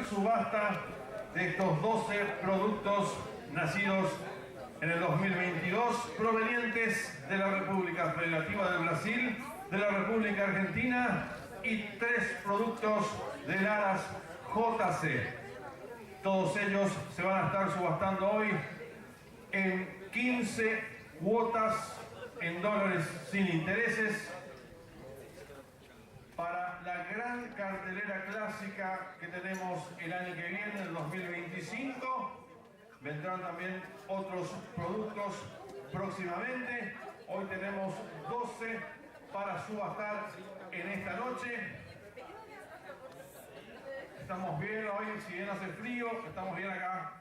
subasta de estos 12 productos nacidos en el 2022, provenientes de la República Federativa del Brasil, de la República Argentina y 3 productos del Aras JC. Todos ellos se van a estar subastando hoy en 15 cuotas en dólares sin intereses para la gran cartelera clásica que tenemos el año que viene, el 2025. Vendrán también otros productos próximamente. Hoy tenemos 12 para subastar en esta noche. Estamos bien hoy, si bien hace frío, estamos bien acá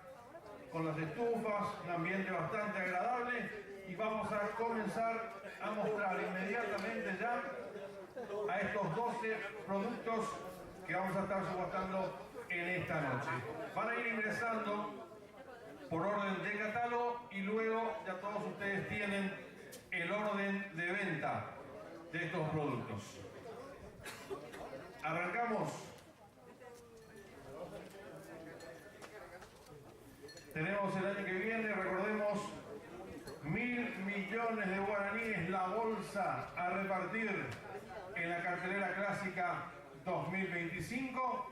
con las estufas, un ambiente bastante agradable, y vamos a comenzar a mostrar inmediatamente ya a estos 12 productos que vamos a estar subastando en esta noche. Van a ir ingresando por orden de catálogo y luego ya todos ustedes tienen el orden de venta de estos productos. Arrancamos. Tenemos el año que viene, recordemos, 1.000 millones de guaraníes, la bolsa a repartir en la cartelera clásica 2025.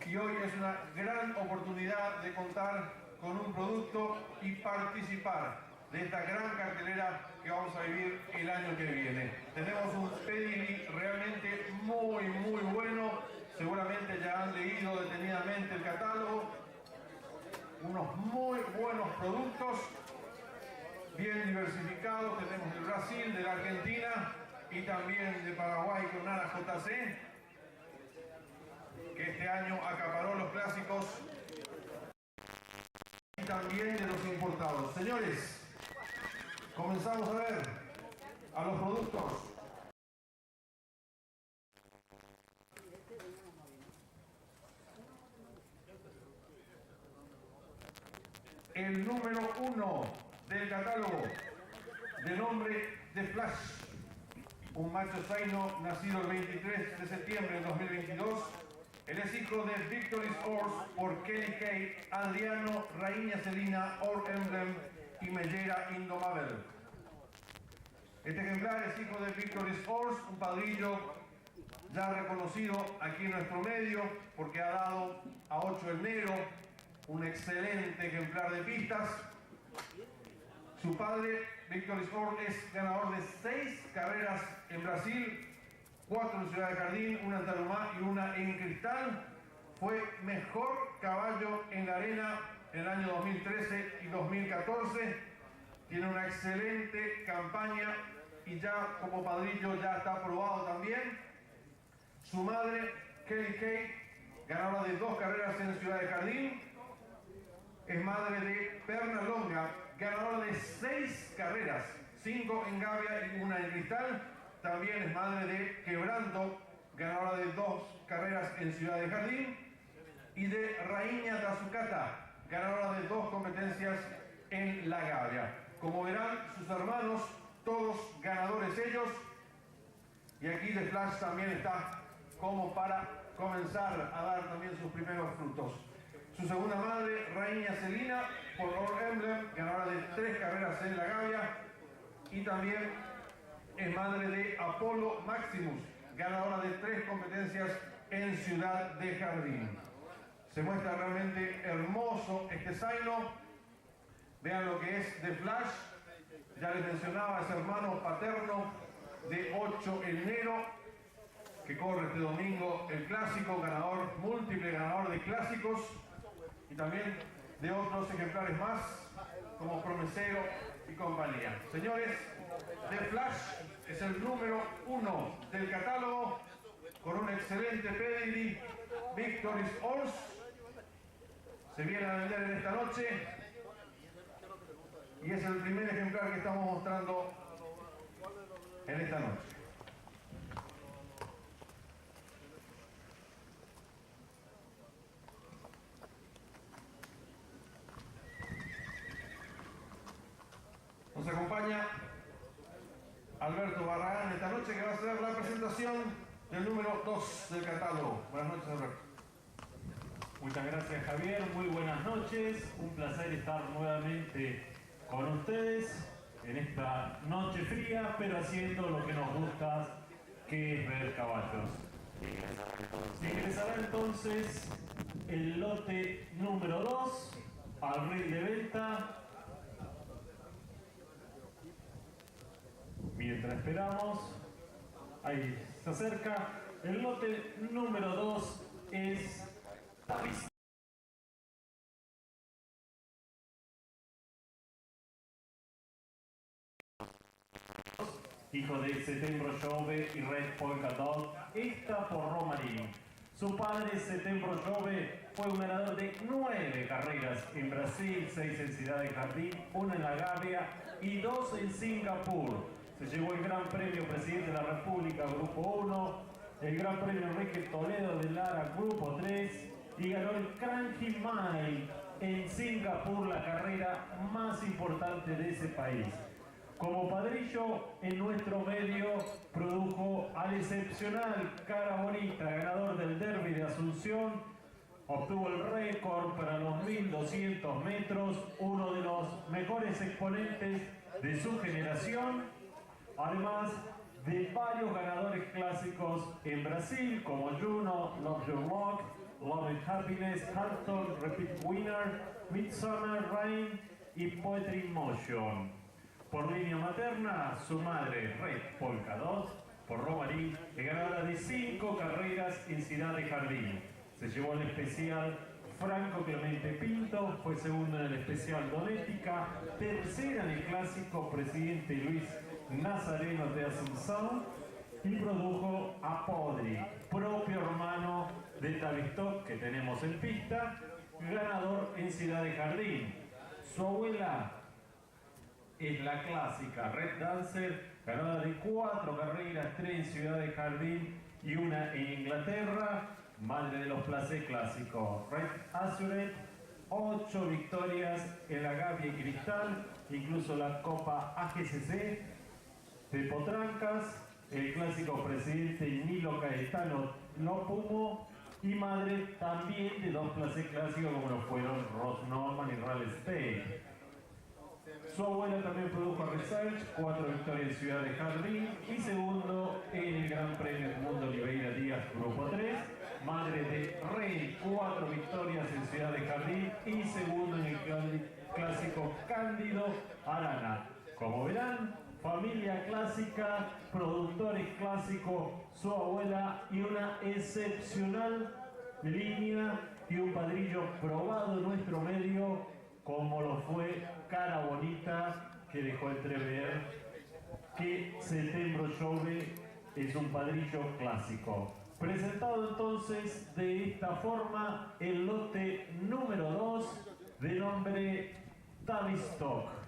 Y hoy es una gran oportunidad de contar con un producto y participar de esta gran cartelera que vamos a vivir el año que viene. Tenemos un pedigree realmente muy bueno. Seguramente ya han leído detenidamente el catálogo. Unos muy buenos productos, bien diversificados. Tenemos del Brasil, de la Argentina y también de Paraguay con Aras JC, que este año acaparó los clásicos, y también de los importados. Señores, comenzamos a ver a los productos. El número 1 del catálogo, de nombre de Flash, un macho zaino nacido el 23 de septiembre de 2022. Él es hijo de Victory Horse por Kelly Kay, Adriano, Rainha Celina, Or Emblem y Mellera Indomable. Este ejemplar es hijo de Victory Horse, un padrillo ya reconocido aquí en nuestro medio porque ha dado a 8 el negro, un excelente ejemplar de pistas. Su padre, Victory Horse, es ganador de 6 carreras en Brasil, 4 en Ciudad de Jardín, una en Tarumá y una en Cristal. Fue mejor caballo en la arena en el año 2013 y 2014. Tiene una excelente campaña y ya como padrillo ya está aprobado también. Su madre, Kelly Kay, ganadora de 2 carreras en Ciudad de Jardín. Es madre de Perna Longa, ganadora de 6 carreras, 5 en Gavia y una en Cristal. También es madre de Quebranto, ganadora de 2 carreras en Ciudad de Jardín. Y de Rainha Tazucata, ganadora de 2 competencias en La Gavia. Como verán, sus hermanos, todos ganadores ellos. Y aquí de Flash también está como para comenzar a dar también sus primeros frutos. Su segunda madre, Rainha Celina, por Or Emblem, ganadora de 3 carreras en La Gavia. Y también es madre de Apollo Maximus, ganadora de 3 competencias en Ciudad de Jardín. Se muestra realmente hermoso este zaino. Vean lo que es de Flash. Ya les mencionaba, es hermano paterno de 8 el negro, que corre este domingo el clásico, ganador, múltiple ganador de clásicos y también de otros ejemplares más como Promesero y compañía. Señores, de Flash es el número 1 del catálogo con un excelente pedigree, Victory Horse. Se viene a vender en esta noche y es el primer ejemplar que estamos mostrando en esta noche. Nos acompaña Alberto Barragán esta noche, que va a hacer la presentación del número 2 del catálogo. Buenas noches, Alberto. Muchas gracias, Javier. Muy buenas noches. Un placer estar nuevamente con ustedes en esta noche fría, pero haciendo lo que nos gusta, que es ver caballos. Se ingresará entonces el lote número 2 al ring de venta. Mientras esperamos, ahí se acerca. El lote número 2 es Tavis. Hijo de Setembro Jove y Red Polka Dot, esta por Romarín. Su padre, Setembro Jove, fue un ganador de 9 carreras en Brasil, 6 en Ciudad de Jardín, 1 en La Gavia y 2 en Singapur. Se llevó el Gran Premio Presidente de la República, Grupo 1, el Gran Premio Enrique Toledo de Lara, Grupo 3, y ganó el Cranky Mile en Singapur, la carrera más importante de ese país. Como padrillo en nuestro medio produjo al excepcional Cara Bonita, ganador del Derby de Asunción. Obtuvo el récord para los 1200 metros, uno de los mejores exponentes de su generación. Además de varios ganadores clásicos en Brasil, como Juno, Love Your Walk, Love and Happiness, Hampton, Repeat Winner, Midsummer Rain y Poetry in Motion. Por línea materna, su madre, Red Polka Dot, por Romarín, es ganadora de 5 carreras en Ciudad de Jardín. Se llevó el especial Franco Clemente Pinto, fue segundo en el especial Donética, tercera en el clásico Presidente Luis Nazareno de Asunción y produjo a Podri, propio hermano de Tavistock que tenemos en pista, ganador en Ciudad de Jardín. Su abuela es la clásica Red Dancer, ganadora de 4 carreras, 3 en Ciudad de Jardín y 1 en Inglaterra, madre de los placés clásicos. Red Azure, 8 victorias en la Gavia y Cristal, incluso la Copa AGCC de Potrancas, el clásico Presidente Nilo Caetano Lopumo, y madre también de 2 placés clásicos como lo fueron Ross Norman y Raleigh State. Su abuela también produjo a Research, 4 victorias en Ciudad de Jardín y segundo en el Gran Premio del Mundo Oliveira Díaz, Grupo 3. Madre de Rey, 4 victorias en Ciudad de Jardín y segundo en el clásico Cándido Arana. Como verán, familia clásica, productores clásicos, su abuela y una excepcional línea y un padrillo probado en nuestro medio, como lo fue Cara Bonita, que dejó entrever que Setembro Jove es un padrillo clásico. Presentado entonces de esta forma el lote número 2 de nombre Tavistock.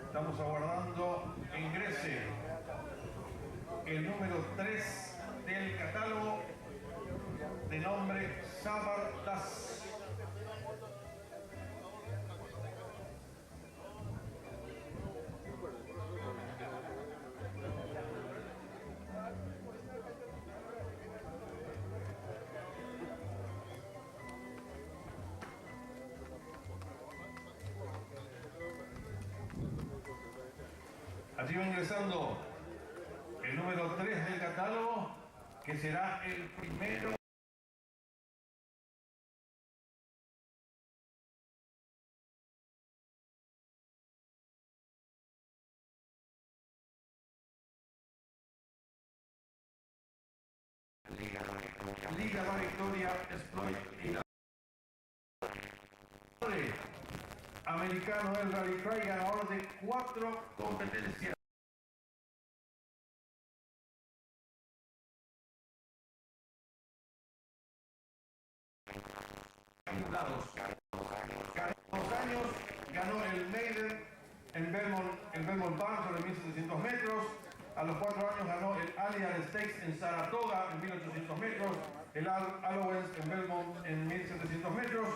Estamos aguardando que ingrese el número 3 del catálogo de nombre Sabar Das. Allí va ingresando el número 3 del catálogo, que será el primero Liga La Victoria Exploit y la americano del Rally Cry, ganador de 4 competencias. Cada 2 años ganó el Maiden en Belmont Park sobre 1700 metros. A los 4 años ganó el Allied Stakes en Saratoga en 1800 metros, el Allowance en Belmont en 1700 metros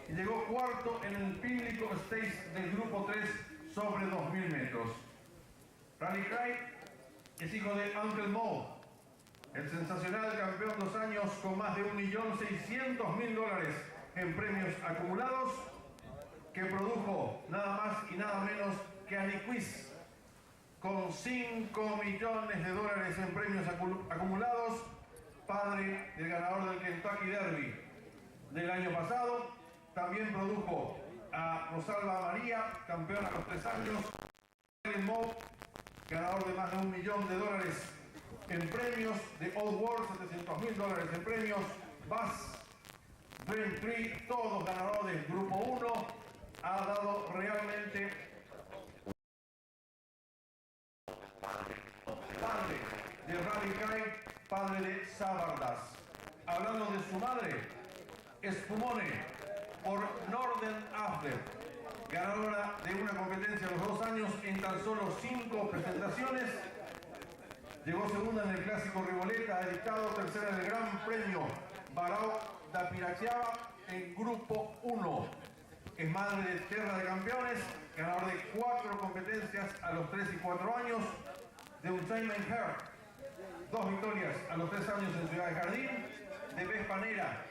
y llegó cuarto en el Pimlico Stakes del grupo 3 sobre 2000 metros. Rally Cry es hijo de Uncle Mo, el sensacional campeón 2 años con más de $1.600.000 en premios acumulados, que produjo nada más y nada menos que a Quiz con $5 millones en premios acumulados, padre del ganador del Kentucky Derby del año pasado. También produjo a Rosalba María, campeona a los 3 años, Ellen Moe, ganador de más de $1 millón en premios, de Old World, $700.000 en premios, Bass, Dream Tree, todos ganadores del grupo 1, ha dado realmente padre de Rally Cry, padre de Sabardas. Hablando de su madre, Spumone, por Northern After, ganadora de una competencia a los 2 años en tan solo 5 presentaciones. Llegó segunda en el Clásico Riboleta, editado tercera en el Gran Premio Barao da Piracicaba en Grupo 1. Es madre de Tierra de Campeones, ganador de 4 competencias a los 3 y 4 años, de Untamed Heart, 2 victorias a los 3 años en Ciudad de Jardín, de Vespanera,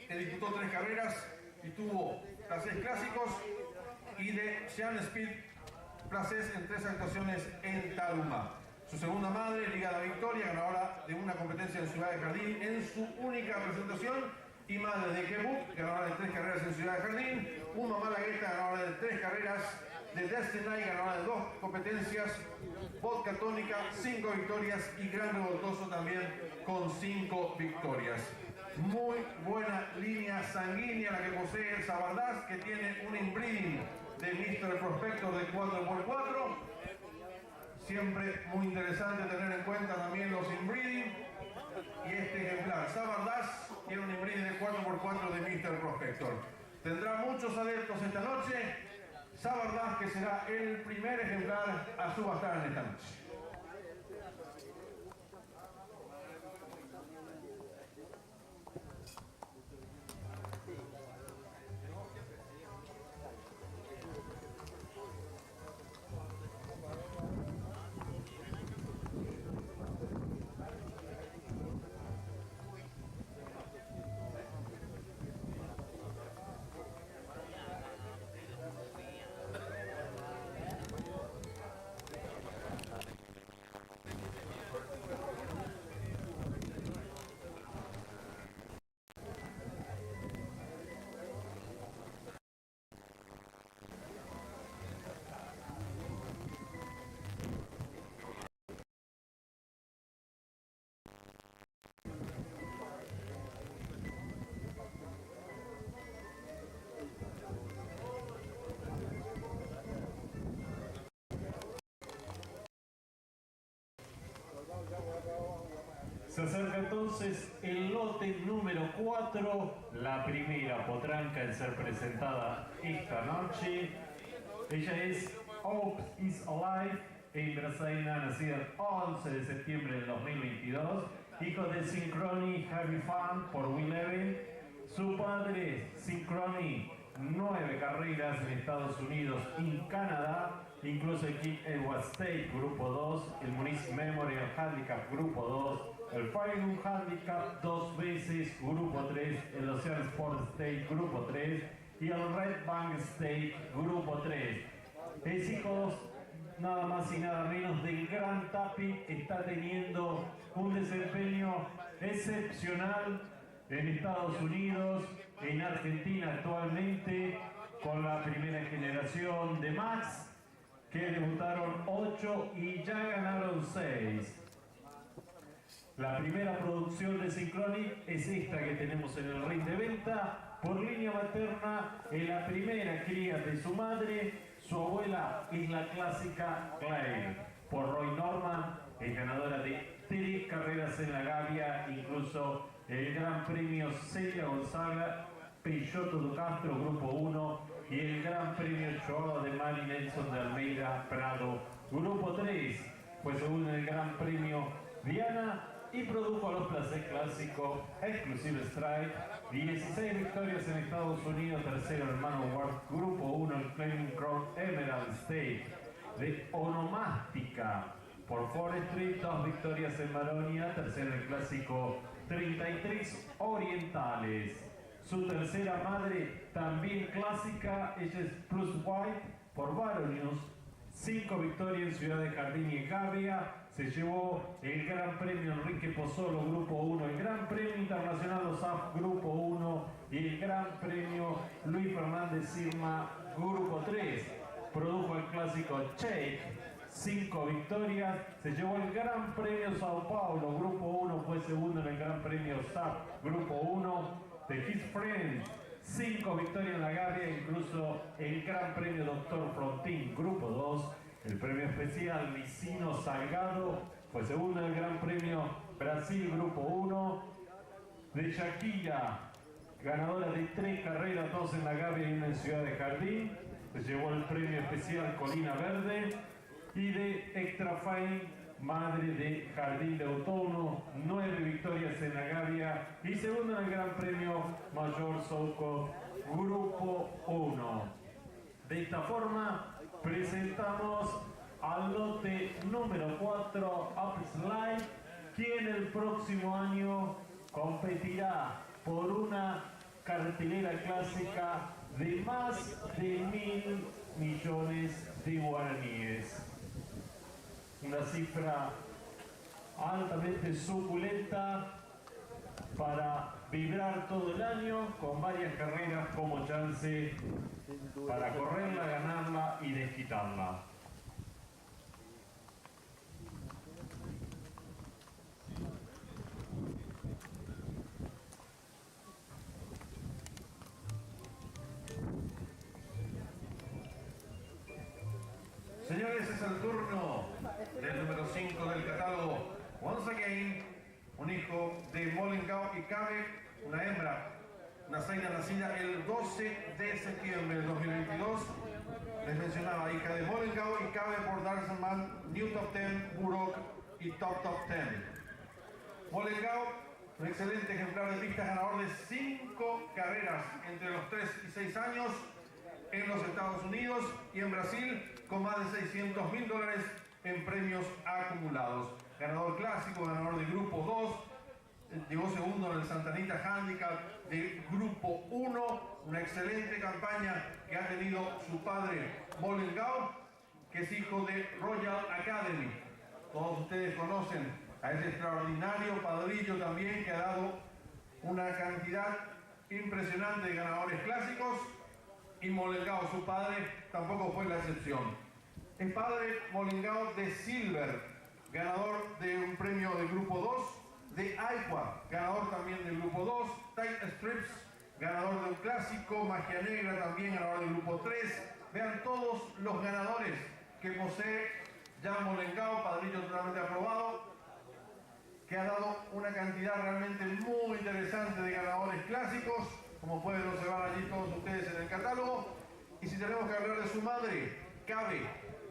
que disputó 3 carreras y tuvo placés clásicos, y de Sean Speed, placés en 3 actuaciones en Taruma. Su segunda madre, Liga La Victoria, ganadora de una competencia en Ciudad de Jardín en su única presentación, y madre de Kebuk, ganadora de 3 carreras en Ciudad de Jardín, una Malagueta, ganadora de 3 carreras, de Destiny, ganadora de 2 competencias, Vodka Tónica, 5 victorias, y Gran Revoltoso también con 5 victorias. Muy buena línea sanguínea la que posee Sabardas, que tiene un inbreeding de Mr. Prospector de 4x4. Siempre muy interesante tener en cuenta también los inbreeding. Y este ejemplar, Sabardas, tiene un inbreeding de 4x4 de Mr. Prospector. Tendrá muchos adeptos esta noche. Sabardas, que será el primer ejemplar a subastar en esta noche. Se acerca entonces el lote número 4, la primera potranca en ser presentada esta noche. Ella es Hope is Alive, hembra zaina nacida el 11 de septiembre del 2022, hijo de Synchrony Heavy Fan por Will Evans. Su padre, Synchrony, 9 carreras en Estados Unidos y Canadá, incluso el King Edward State Grupo 2, el Muniz Memorial Handicap Grupo 2, el Fairview Handicap 2 veces Grupo 3, el Ocean Sport State Grupo 3 y el Red Bank State Grupo 3. Es hijo nada más y nada menos del Gran Tapi, está teniendo un desempeño excepcional en Estados Unidos, en Argentina actualmente, con la primera generación de Max, que debutaron 8 y ya ganaron 6. La primera producción de Synchronic es esta que tenemos en el ring de venta. Por línea materna, es la primera cría de su madre. Su abuela es la clásica Claire. Por Roy Norman, es ganadora de 3 carreras en la Gavia, incluso el Gran Premio Celia Gonzaga, Peixoto do Castro, Grupo 1, y el Gran Premio Choa de Mari Nelson de Almeida Prado, Grupo 3. Fue segundo en el Gran Premio Diana y produjo a los Placés Clásico Exclusive Strike, 16 victorias en Estados Unidos, tercero en Manowar, Grupo 1 el Flaming Crown Emerald State de Onomástica por Forestry, 2 victorias en Maronia, tercero en el Clásico 33 Orientales. Su tercera madre, también clásica, ella es Plus White por Baronius, 5 victorias en Ciudad de Jardín y en Gavia. Se llevó el Gran Premio Enrique Pozzolo, Grupo 1, el Gran Premio Internacional OSAF, Grupo 1 y el Gran Premio Luis Fernández Sirma, Grupo 3. Produjo el Clásico Shake, 5 victorias. Se llevó el Gran Premio Sao Paulo, Grupo 1, fue segundo en el Gran Premio OSAF, Grupo 1. De His Friends, 5 victorias en la Gavia, incluso el Gran Premio Dr. Frontin, Grupo 2, el premio especial Licino Salgado, fue segundo en el Gran Premio Brasil, Grupo 1, de Shakira, ganadora de 3 carreras, 2 en la Gavia y 1 en Ciudad de Jardín, se llevó el premio especial Colina Verde, y de Extra Fine, madre de Jardín de Otoño, 9 victorias en la Gavia y segundo en el Gran Premio Mayor Souco, Grupo 1. De esta forma presentamos al lote número 4, Upslide, quien el próximo año competirá por una cartelera clásica de más de 1.000 millones de guaraníes. Una cifra altamente suculenta para vibrar todo el año, con varias carreras como chance para correrla, ganarla y desquitarla. Señores, es el turno del número 5 del catálogo. Once Again, un hijo de Mollingau y Cabe, una hembra, una zaina nacida el 12 de septiembre del 2022. Les mencionaba, hija de Mollingau y Cabe por Darsenman, New Top 10, Burok y Top 10. Mollingau, un excelente ejemplar de pista, ganador de 5 carreras entre los 3 y 6 años en los Estados Unidos y en Brasil, con más de $600.000 en premios acumulados. Ganador clásico, ganador de Grupo 2, llegó segundo en el Santa Anita Handicap de Grupo 1, una excelente campaña que ha tenido su padre Mollingau, que es hijo de Royal Academy. Todos ustedes conocen a ese extraordinario padrillo también, que ha dado una cantidad impresionante de ganadores clásicos, y Mollingau, su padre, tampoco fue la excepción. El padre Mollingau de Silver, ganador de un premio del Grupo 2, de Aiqua, ganador también del Grupo 2, Tight Strips, ganador de un clásico, Magia Negra también ganador del Grupo 3. Vean todos los ganadores que posee ya Mollingau, padrillo totalmente aprobado, que ha dado una cantidad realmente muy interesante de ganadores clásicos, como pueden observar allí todos ustedes en el catálogo. Y si tenemos que hablar de su madre, Cabe,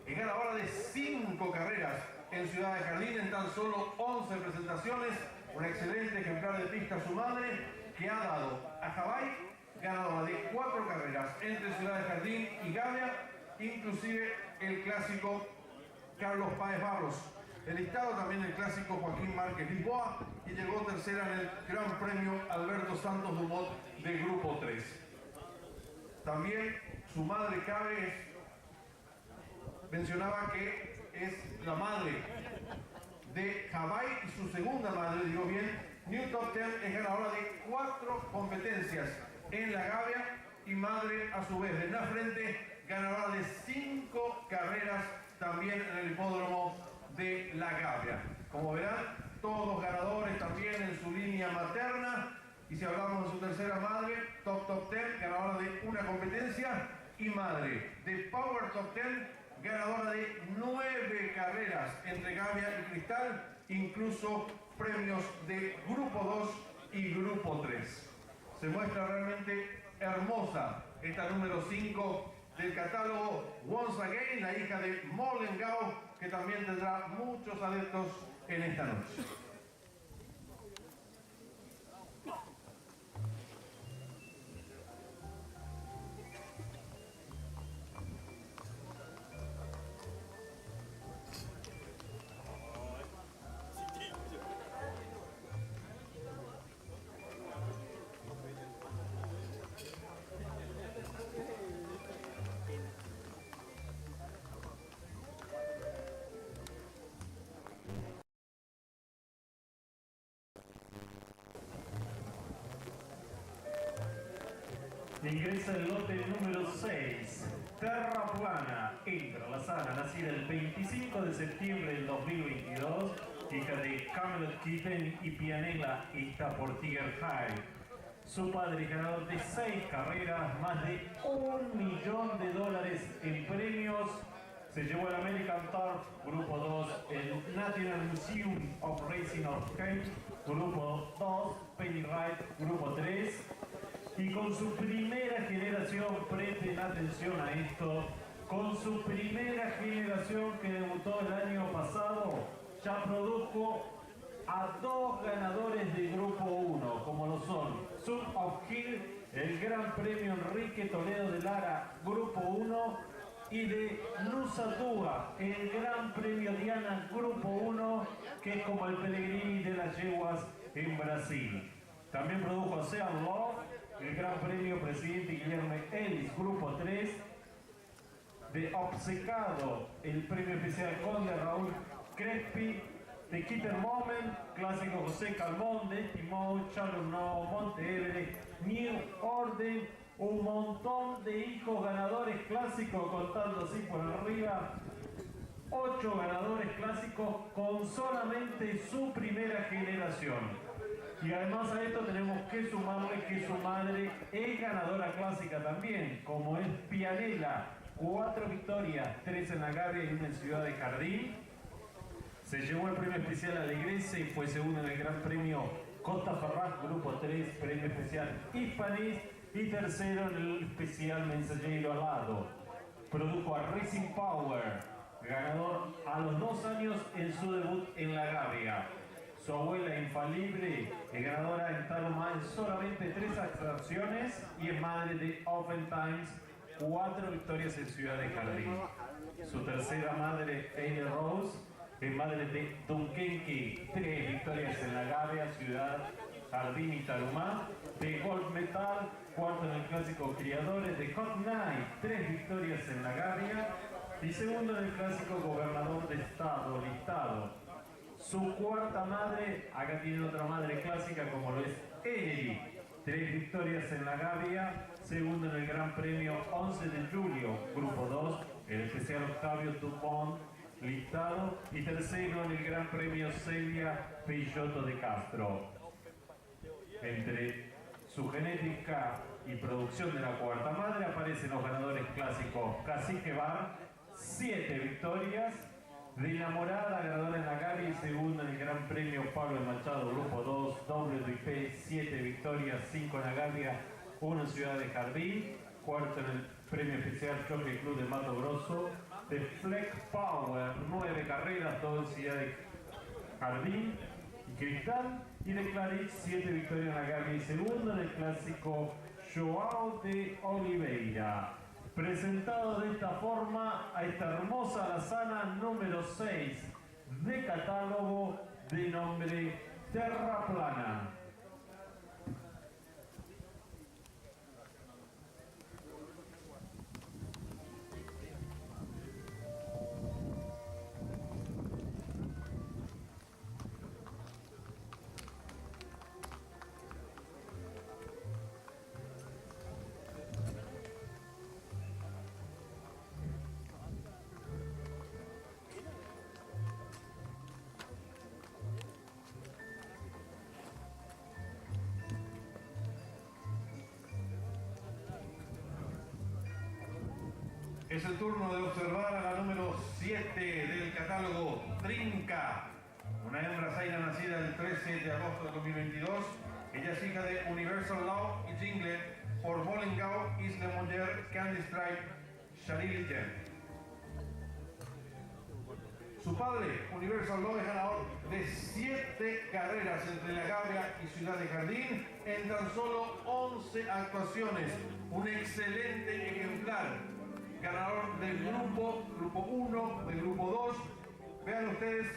es ganadora de 5 carreras en Ciudad de Jardín en tan solo 11 presentaciones, un excelente ejemplar de pista su madre, que ha dado a Hawái ganadora de 4 carreras entre Ciudad de Jardín y Gavia, inclusive el clásico Carlos Páez Barros. El listado también el clásico Joaquín Márquez Lisboa, y llegó tercera en el Gran Premio Alberto Santos Dumont de Grupo 3. También su madre Cabe mencionaba que es la madre de Hawái y su segunda madre, digo bien, New Top 10, es ganadora de 4 competencias en la Gavia y madre a su vez de la frente, ganadora de 5 carreras también en el hipódromo de la Gavia. Como verán, todos ganadores también en su línea materna. Y si hablamos de su tercera madre, Top 10, ganadora de una competencia, y madre de Power Top 10, ganadora de 9 carreras entre Gavia y Cristal, incluso premios de Grupo 2 y Grupo 3. Se muestra realmente hermosa esta número 5 del catálogo Once Again, la hija de Mollengau, que también tendrá muchos adeptos en esta noche. Ingresa el lote número 6, Terra Plana, entra la sana, nacida el 25 de septiembre del 2022, hija de Camelot Kitten y Pianella, está por Tiger High. Su padre, ganador de 6 carreras, más de $1 millón en premios, se llevó el American Turf, Grupo 2, el National Museum of Racing of Kent, Grupo 2, Penny Wright, Grupo 3, y con su primera generación, presten atención a esto, con su primera generación que debutó el año pasado, ya produjo a 2 ganadores de Grupo 1, como lo son Son of Hill, el Gran Premio Enrique Toledo de Lara, Grupo 1, y de Nusa Dua, el Gran Premio Diana, Grupo 1, que es como el Pellegrini de las yeguas en Brasil. También produjo Ocean Love, el Gran Premio Presidente Guillermo Ellis, Grupo 3, de Obcecado, el Premio Especial Conde Raúl Crespi, de Keeper Moment, Clásico José Calmón, de Timón, Charles No, Monte Everest, New Orden, un montón de hijos ganadores clásicos, contando así por arriba, 8 ganadores clásicos con solamente su primera generación. Y además a esto tenemos que sumarle que su madre es ganadora clásica también, como es Pianella, 4 victorias, 3 en la Gavia y 1 en Ciudad de Jardín. Se llevó el premio especial Alegrese y fue segundo en el Gran Premio Costa Ferraz, Grupo 3, premio especial Hispanis, y tercero en el especial Mensajero Alado. Produjo a Racing Power, ganador a los 2 años en su debut en la Gavia. Su abuela infalible es ganadora en Taroma en solamente 3 atracciones y es madre de Oftentimes, 4 victorias en Ciudad de Jardín. Su tercera madre, Amy Rose, es madre de Dunkenke, 3 victorias en la Gavia, Ciudad Jardín y Tarumá. De Gold Metal, 4 en el Clásico Criadores. De Hot Night, 3 victorias en la Gavia y segundo en el Clásico Gobernador de Estado, listado. Su cuarta madre, acá tiene otra madre clásica como lo es Emily, 3 victorias en la Gavia, segundo en el Gran Premio 11 de julio, Grupo 2, el especial Octavio Dupont, listado, y tercero en el Gran Premio Celia Peixoto de Castro. Entre su genética y producción de la cuarta madre aparecen los ganadores clásicos Cacique Bar, 7 victorias, de Enamorada, ganadora en la Gavia y segunda en el Gran Premio Pablo Machado, Grupo 2, WIP, 7 victorias, 5 en la Gavia, 1 en Ciudad de Jardín, cuarto en el Premio Especial Choque Club de Mato Grosso, de Flex Power, 9 carreras, todo en Ciudad de Jardín y Cristal, y de Clarix, 7 victorias en la Gavia y segundo en el Clásico Joao de Oliveira. Presentado de esta forma a esta hermosa alazana número 6 de catálogo de nombre Terra Plana. Es el turno de observar a la número 7 del catálogo, Trinca, una hembra zaina nacida el 13 de agosto de 2022. Ella es hija de Universal Law y Jingle por Mollingau, Isle Monger, Candy Stripe, Charlie Jen. Su padre, Universal Law, es ganador de 7 carreras entre La Gavia y Ciudad de Jardín en tan solo 11 actuaciones. Un excelente ejemplar, ganador del grupo 1, del grupo 2. Vean ustedes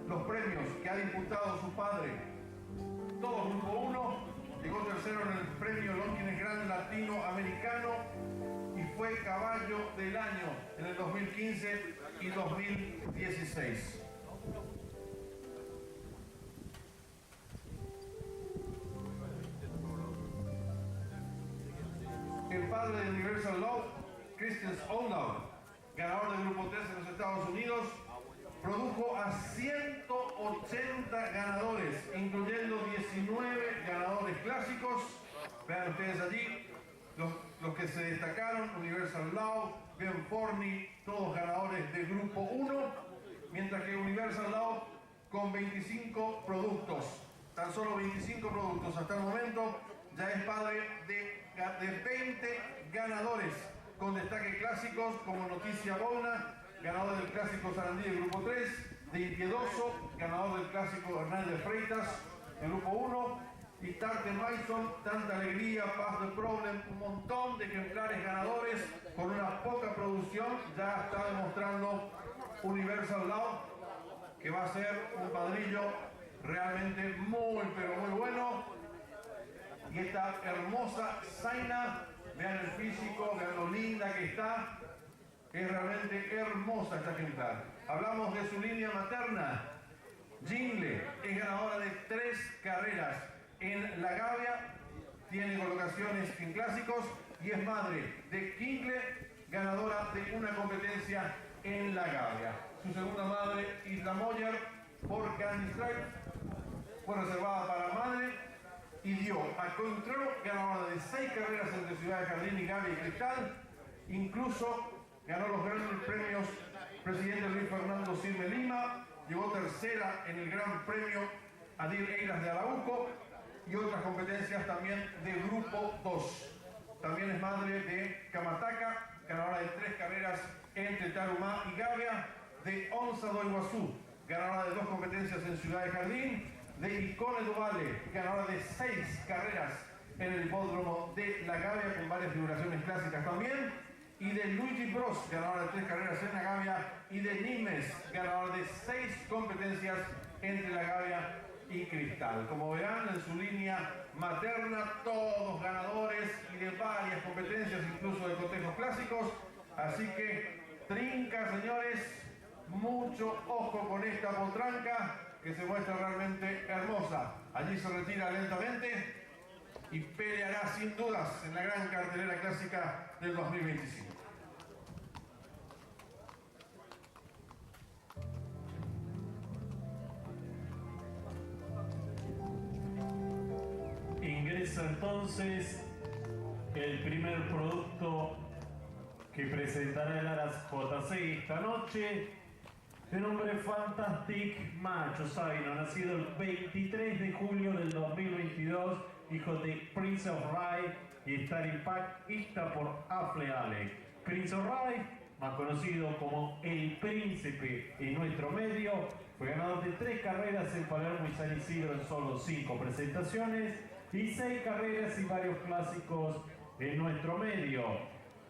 los premios que ha disputado su padre. Todo grupo 1, llegó tercero en el premio Longines Grand Latinoamericano y fue caballo del año en el 2015 y 2016. El padre de Universal Law, Christian Oldham, ganador del grupo 3 en los Estados Unidos, produjo a 180 ganadores, incluyendo 19 ganadores clásicos. Vean ustedes allí los que se destacaron: Universal Law, Ben Forney, todos ganadores del grupo 1, mientras que Universal Law con 25 productos, tan solo 25 productos hasta el momento, ya es padre de 20 ganadores, con destaque clásicos como Noticia Bona, ganador del clásico Sarandí del grupo 3, de Impiedoso, ganador del clásico Hernández Freitas del grupo 1, y Tarte Mason, Tanta Alegría, Paz de Problem, un montón de ejemplares ganadores con una poca producción. Ya está demostrando Universal Law que va a ser un padrillo realmente muy, pero muy bueno. Y esta hermosa zaina, vean el físico, vean lo linda que está. Es realmente hermosa esta ejemplar. Hablamos de su línea materna. Jingle es ganadora de 3 carreras en La Gavia, tiene colocaciones en clásicos y es madre de Kingle, ganadora de una competencia en La Gavia. Su segunda madre, Isla Moller, por Candy Stripe, fue reservada para madre y dio a Control, ganadora de 6 carreras entre Ciudad de Jardín y Gavia y Cristal. Incluso ganó los grandes premios Presidente Luis Fernando Sirme Lima, llegó tercera en el Gran Premio Adil Eiras de Arauco y otras competencias también de grupo 2. También es madre de Camataca, ganadora de 3 carreras entre Tarumá y Gavia, de Onza do Iguazú, ganadora de 2 competencias en Ciudad de Jardín, de Icone do Vale, ganadora de 6 carreras en el hipódromo de La Gavia, con varias figuraciones clásicas también, y de Luigi Bros, ganadora de 3 carreras en La Gavia, y de Nimes, ganadora de 6 competencias entre La Gavia y Cristal. Como verán, en su línea materna, todos ganadores y de varias competencias, incluso de cotejos clásicos. Así que Trinca, señores, mucho ojo con esta potranca que se muestra realmente hermosa. Allí se retira lentamente y peleará sin dudas en la gran cartelera clásica del 2025. Ingresa entonces el primer producto que presentará el Aras JC esta noche, de nombre Fantastic Macho Zaino, nacido el 23 de julio del 2022, hijo de Prince of Rye y Star Impact, ista por Affle Alec. Prince of Rye, más conocido como El Príncipe en nuestro medio, fue ganador de 3 carreras en Palermo y San Isidro en solo 5 presentaciones y 6 carreras y varios clásicos en nuestro medio.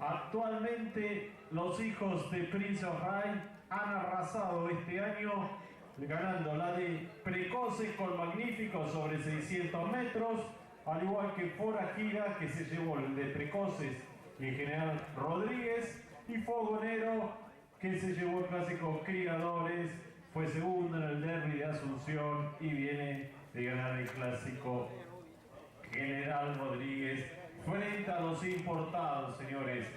Actualmente los hijos de Prince of Rye han arrasado este año, ganando la de Precoces con Magnífico sobre 600 metros, al igual que Forajira, que se llevó el de Precoces y el General Rodríguez, y Fogonero, que se llevó el clásico Criadores, fue segundo en el derby de Asunción y viene de ganar el clásico General Rodríguez frente a los importados, señores.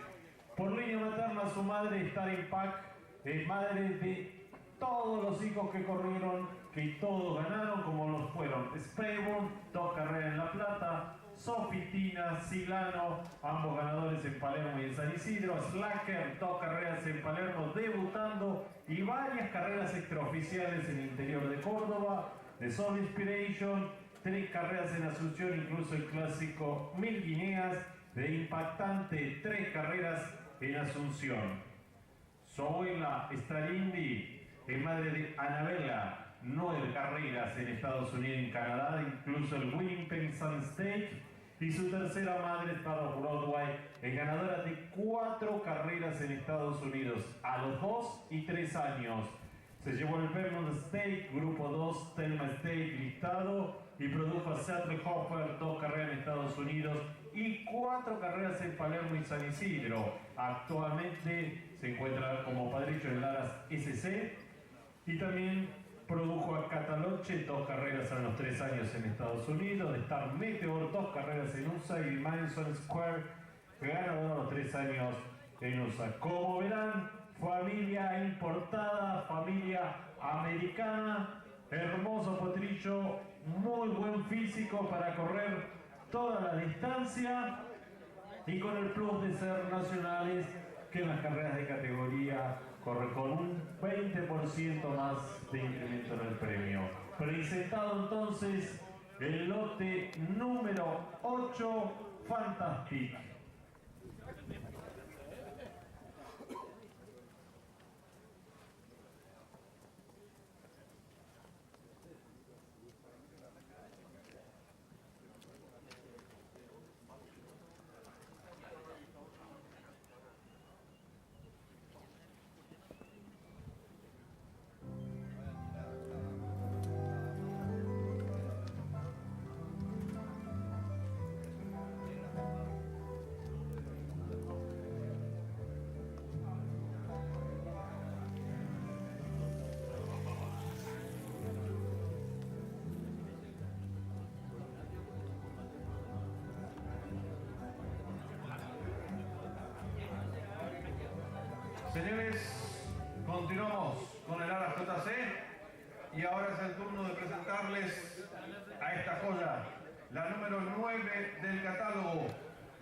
Por línea materna, su madre, Star Impact, es madre de todos los hijos que corrieron, que todos ganaron, como los fueron Sprayburn, 2 carreras en La Plata, Sofitina, Silano, ambos ganadores en Palermo y en San Isidro, Slacker, 2 carreras en Palermo debutando y varias carreras extraoficiales en el interior de Córdoba, The Soul Inspiration, 3 carreras en Asunción, incluso el clásico 1000 guineas, de impactante 3 carreras en Asunción. Su abuela, Starindi, es madre de Annabella, 9 carreras en Estados Unidos y en Canadá, incluso el Winnipeg Sun State, y su tercera madre, Star Broadway, es ganadora de 4 carreras en Estados Unidos a los 2 y 3 años. Se llevó el Vermont State, Grupo 2, Thelma State listado, y produjo a Seattle Hoffer, 2 carreras en Estados Unidos y 4 carreras en Palermo y San Isidro. Actualmente se encuentra como padrino en Laras SC, y también produjo a Cataloche, 2 carreras a los 3 años en Estados Unidos, de Star Meteor, 2 carreras en USA, y Madison Square, ganador a los 3 años en USA. Como verán, familia importada, familia americana, hermoso potrillo, muy buen físico para correr toda la distancia y con el plus de ser nacionales, que en las carreras de categoría corre con un 20% más de incremento en el premio. Presentado entonces el lote número 8, Fantastic. Señores, continuamos con el Aras JC y ahora es el turno de presentarles a esta joya, la número 9 del catálogo,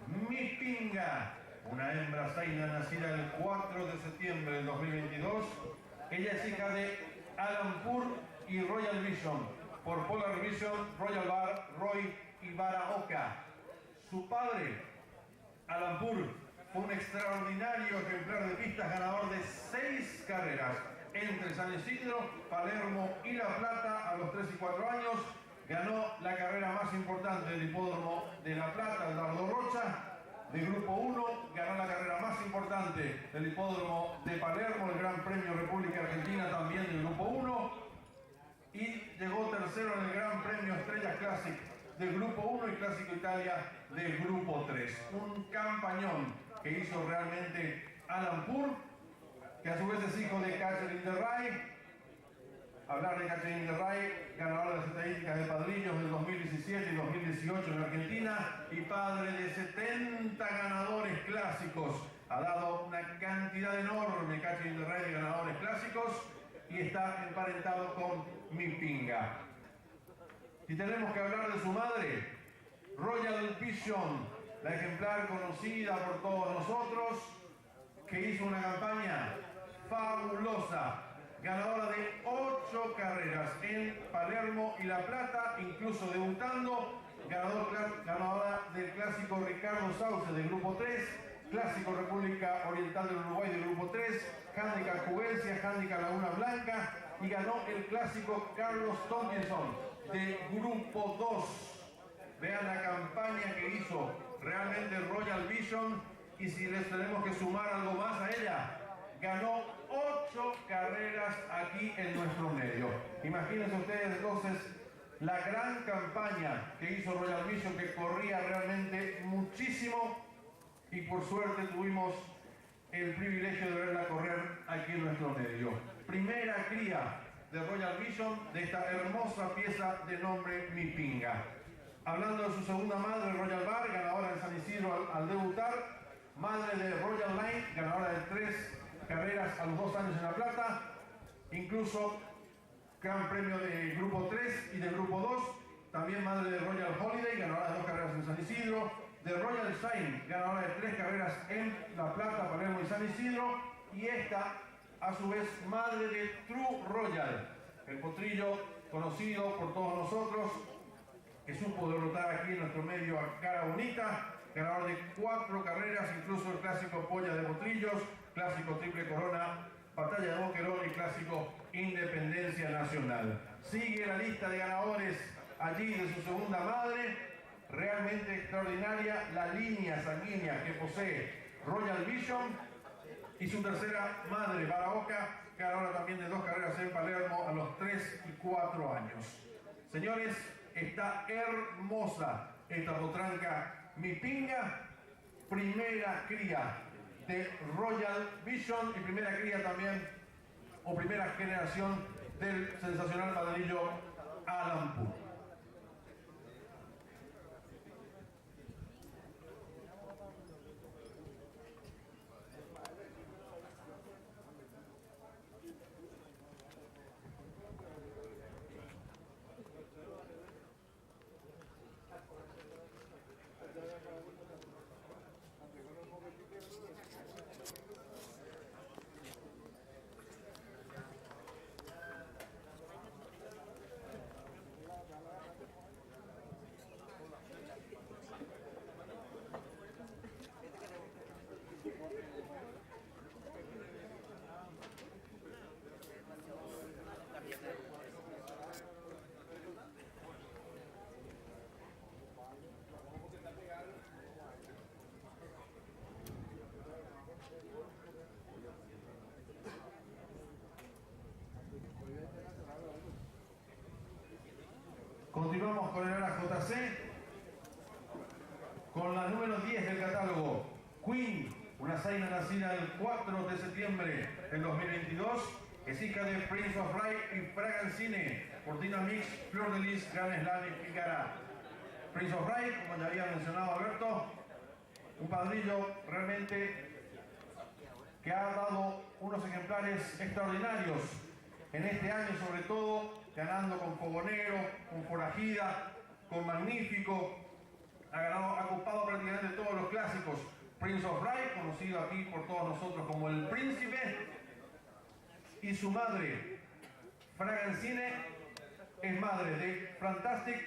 Mi Pinga, una hembra zaina nacida el 4 de septiembre del 2022. Ella es hija de Alan Pur y Royal Vision, por Polar Vision, Royal Bar, Roy y Baraoka. Su padre, Alan Pur, fue un extraordinario ejemplar de pistas, ganador de 6 carreras entre San Isidro, Palermo y La Plata a los 3 y 4 años. Ganó la carrera más importante del hipódromo de La Plata, el Dardo Rocha, de Grupo 1. Ganó la carrera más importante del hipódromo de Palermo, el Gran Premio República Argentina, también del Grupo 1. Y llegó tercero en el Gran Premio Estrellas Classic del Grupo 1 y Clásico Italia del Grupo 3. Un campañón que hizo realmente Alan Pur, que a su vez es hijo de Catherine de Ray. Hablar de Catherine de Ray, ganadora de las estadísticas de padrillos del 2017 y 2018 en Argentina, y padre de 70 ganadores clásicos. Ha dado una cantidad enorme Catherine de Ray de ganadores clásicos y está emparentado con Mi Pinga. Si tenemos que hablar de su madre, Royal Vision, la ejemplar conocida por todos nosotros, que hizo una campaña fabulosa, ganadora de 8 carreras en Palermo y La Plata, incluso debutando, ganadora del Clásico Ricardo Sauce del Grupo 3, Clásico República Oriental del Uruguay del Grupo 3, Handicap Juvencia, Handicap Laguna Blanca, y ganó el Clásico Carlos Tomlinson de Grupo 2. Vean la campaña que hizo realmente Royal Vision, y si les tenemos que sumar algo más a ella, ganó 8 carreras aquí en nuestro medio. Imagínense ustedes entonces la gran campaña que hizo Royal Vision, que corría realmente muchísimo, y por suerte tuvimos el privilegio de verla correr aquí en nuestro medio. Primera cría de Royal Vision, de esta hermosa pieza de nombre Mi Pinga. Hablando de su segunda madre, Royal Bar, ganadora en San Isidro al debutar, madre de Royal Line, ganadora de 3 carreras a los 2 años en La Plata, incluso Gran Premio de Grupo 3 y de Grupo 2, también madre de Royal Holiday, ganadora de 2 carreras en San Isidro, de Royal Shine, ganadora de 3 carreras en La Plata, Palermo y San Isidro, y esta, a su vez, madre de True Royal, el potrillo conocido por todos nosotros, que supo derrotar aquí en nuestro medio a Cara Bonita, ganador de 4 carreras, incluso el clásico Polla de Potrillos, clásico Triple Corona, Batalla de Boquerón y clásico Independencia Nacional. Sigue la lista de ganadores allí de su segunda madre, realmente extraordinaria la línea sanguínea que posee Royal Vision, y su tercera madre, Barahona, ganadora también de 2 carreras en Palermo a los 3 y 4 años. Señores, está hermosa esta potranca Mi Pinga, primera cría de Royal Vision y primera cría también, o primera generación del sensacional padrillo Alan Poole. Continuamos con el ARA-JC, con la número 10 del catálogo, Queen, una zaina nacida el 4 de septiembre del 2022, es hija de Prince of Ride y Fragancine, Cortina Mix, Flor de Lis, Gran Slam y Figara. Prince of Ride, como ya había mencionado Alberto, un padrillo realmente que ha dado unos ejemplares extraordinarios en este año, sobre todo ganando con Fogonero, con Forajida, con Magnífico, ha ocupado prácticamente todos los clásicos. Prince of Ride, conocido aquí por todos nosotros como el Príncipe, y su madre, Fragancine, es madre de Fantastic,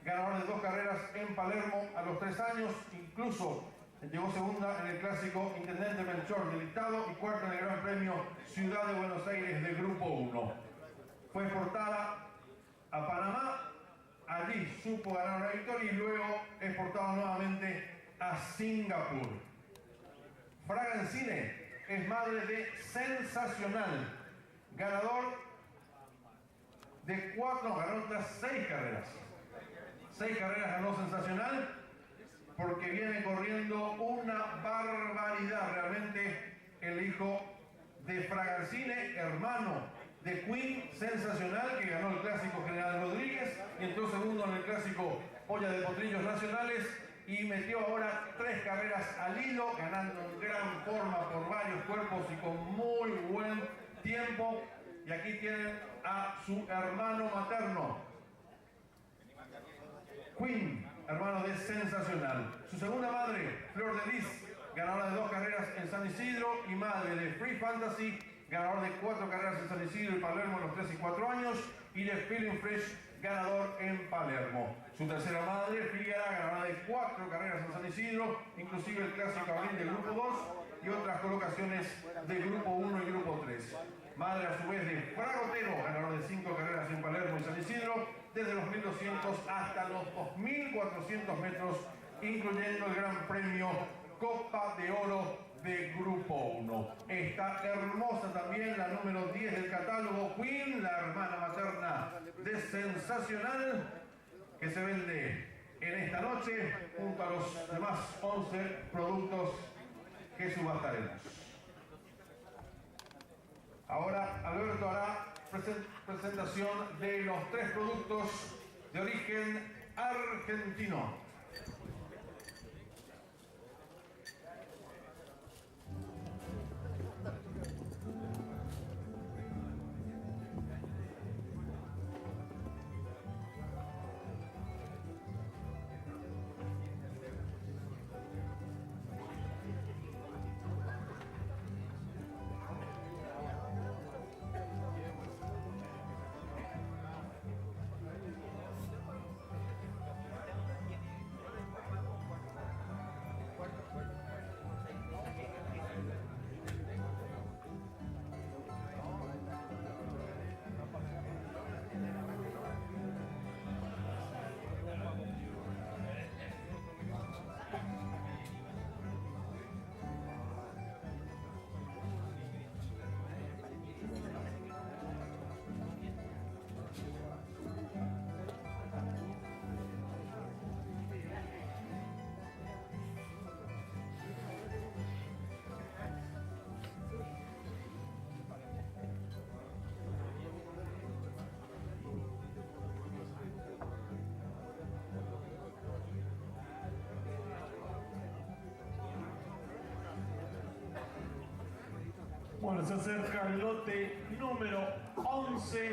ganador de 2 carreras en Palermo a los 3 años, incluso llegó segunda en el clásico Intendente Melchor del Estado y cuarta en el Gran Premio Ciudad de Buenos Aires del Grupo 1. Fue exportada a Panamá, allí supo ganar una victoria y luego exportada nuevamente a Singapur. Fragancine es madre de Sensacional, ganador de 4, ganó otras 6 carreras. 6 carreras ganó Sensacional, porque viene corriendo una barbaridad. Realmente el hijo de Fragancine, hermano de Queen, Sensacional, que ganó el clásico General Rodríguez y entró segundo en el clásico Polla de Potrillos Nacionales y metió ahora 3 carreras al hilo, ganando en gran forma por varios cuerpos y con muy buen tiempo. Y aquí tienen a su hermano materno, Queen, hermano de Sensacional. Su segunda madre, Flor de Lis, ganadora de 2 carreras en San Isidro y madre de Free Fantasy, ganador de 4 carreras en San Isidro y Palermo a los 3 y 4 años, y de Feeling Fresh, ganador en Palermo. Su tercera madre, Figuera, ganadora de 4 carreras en San Isidro, inclusive el clásico abril del Grupo 2 y otras colocaciones de Grupo 1 y Grupo 3. Madre a su vez de Fragotero, ganador de 5 carreras en Palermo y San Isidro, desde los 1200 hasta los 2400 metros, incluyendo el Gran Premio Copa de Oro de Grupo 1. Está hermosa también la número 10 del catálogo, Queen, la hermana materna de Sensacional, que se vende en esta noche junto a los demás 11 productos que subastaremos. Ahora Alberto hará presentación de los 3 productos de origen argentino. Bueno, se acerca el lote número 11,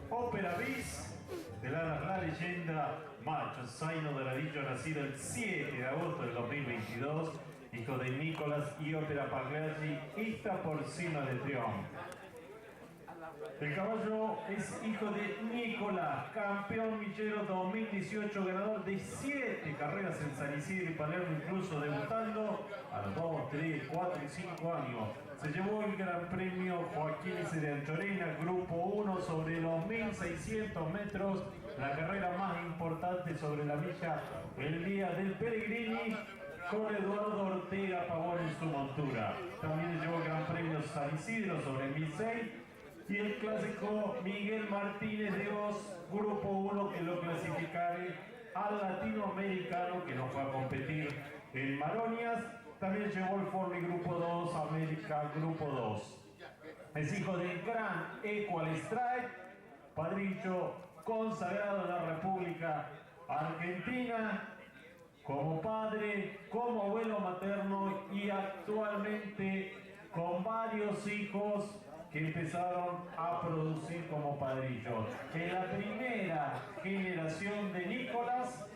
Ópera Bis, de la leyenda Macho Zaino Doradillo, nacido el 7 de agosto del 2022, hijo de Nicolás y Ópera Pagliacci, esta por cima de Triumph. El caballo es hijo de Nicolás, campeón millero 2018, ganador de 7 carreras en San Isidro y Palermo, incluso debutando a los 2, 3, 4 y 5 años. Se llevó el Gran Premio Joaquín S. de Anchorena, Grupo 1, sobre los 1600 metros, la carrera más importante sobre la milla el día del Pellegrini, con Eduardo Ortega Pavón en su montura. También llevó el Gran Premio San Isidro sobre 1006 y el clásico Miguel Martínez de Oz, Grupo 1, que lo clasificaré al latinoamericano, que no fue a competir en Maronias. También llevó el Forlì Grupo 2, América Grupo 2. Es hijo del gran Equal Strike, padrillo consagrado en la República Argentina, como padre, como abuelo materno y actualmente con varios hijos que empezaron a producir como padrillos. En la primera generación de Nicolás,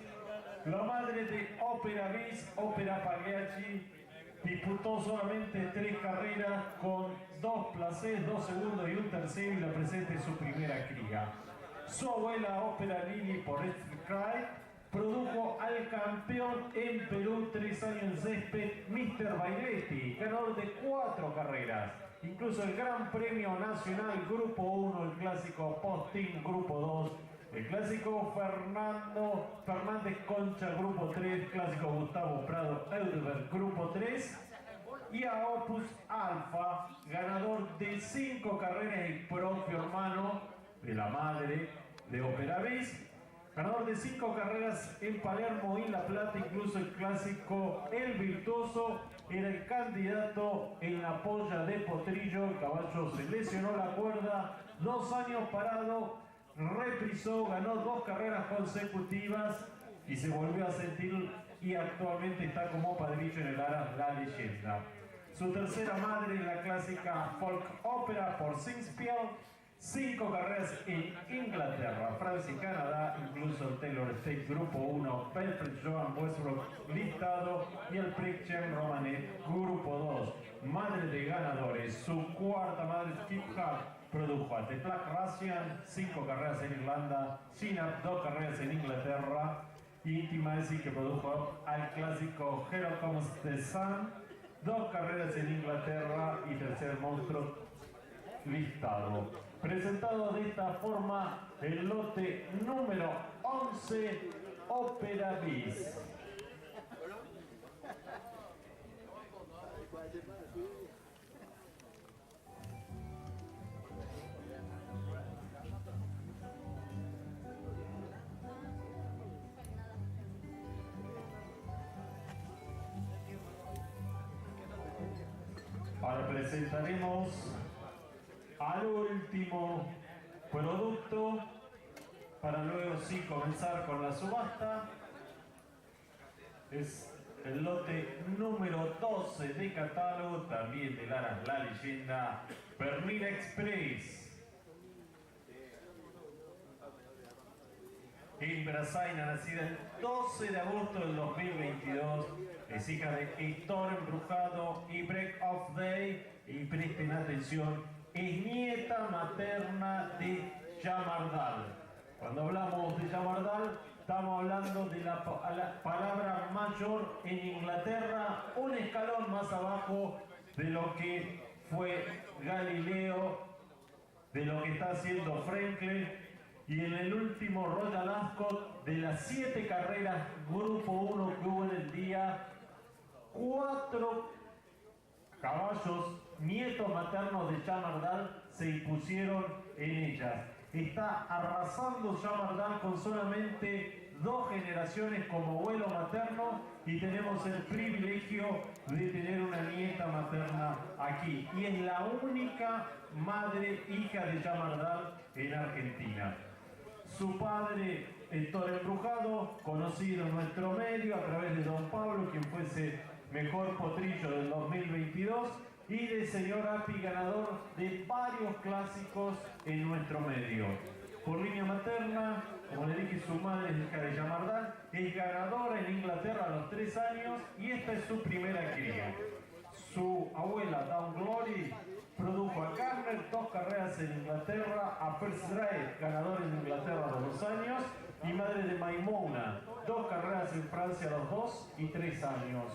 la madre de Ópera Bis, Ópera Pagliacci, disputó solamente 3 carreras con 2 placés, 2 segundos y un tercero, y la presente en su primera cría. Su abuela, Ópera Lili por Cry, produjo al campeón en Perú 3 años en césped, Mr. Bailetti, ganador de 4 carreras. Incluso el Gran Premio Nacional Grupo 1, el clásico Postín Grupo 2, el clásico Fernando Fernández Concha Grupo 3, clásico Gustavo Prado Eudelberg Grupo 3, y a Opus Alfa, ganador de 5 carreras, el propio hermano de la madre de Ópera Bis, ganador de 5 carreras en Palermo y La Plata. Incluso el clásico El Virtuoso era el candidato en la polla de Potrillo. El caballo se lesionó la cuerda, 2 años parado, reprisó, ganó 2 carreras consecutivas y se volvió a sentir, y actualmente está como padrillo en el Aras La Leyenda. Su tercera madre es la clásica Folk Opera por Singspiel, 5 carreras en Inglaterra, Francia y Canadá, incluso el Taylor State Grupo 1, Belfred Joan Westbrook listado, y el Prixchen Romanet Grupo 2. Madre de ganadores, su cuarta madre, Skip Hart, produjo a The Black Russian, 5 carreras en Irlanda, Synap, 2 carreras en Inglaterra, y Intimacy, que produjo al clásico Hero Comes the Sun, 2 carreras en Inglaterra, y tercer monstruo listado. Presentado de esta forma el lote número 11, Ópera Bis. Ahora presentaremos al último producto para luego sí comenzar con la subasta. Es el lote número 12 de catálogo, también de Aras La Leyenda, Bernina Express. Hembra Zaina, nacida el 12 de agosto del 2022, es hija de Héctor Embrujado y Break of Day, y presten atención, es nieta materna de Yamardal. Cuando hablamos de Yamardal, estamos hablando de la palabra mayor en Inglaterra, un escalón más abajo de lo que fue Galileo, de lo que está haciendo Franklin, y en el último Royal Ascot, de las 7 carreras Grupo 1 que hubo en el día, 4 caballos nietos maternos de Yamardal se impusieron en ellas. Está arrasando Yamardal con solamente 2 generaciones como abuelo materno, y tenemos el privilegio de tener una nieta materna aquí, y es la única madre hija de Yamardal en Argentina. Su padre, Héctor Embrujado, conocido en nuestro medio a través de Don Pablo, quien fuese mejor potrillo del 2022, y de señor Api, ganador de varios clásicos en nuestro medio. Por línea materna, como le dije, su madre es hija de Yamardán, es ganadora en Inglaterra a los 3 años y esta es su primera cría. Su abuela, Down Glory, produjo a Garner, 2 carreras en Inglaterra, a First Drive, ganador en Inglaterra a los 2 años, y madre de Maimona, 2 carreras en Francia a los 2 y 3 años.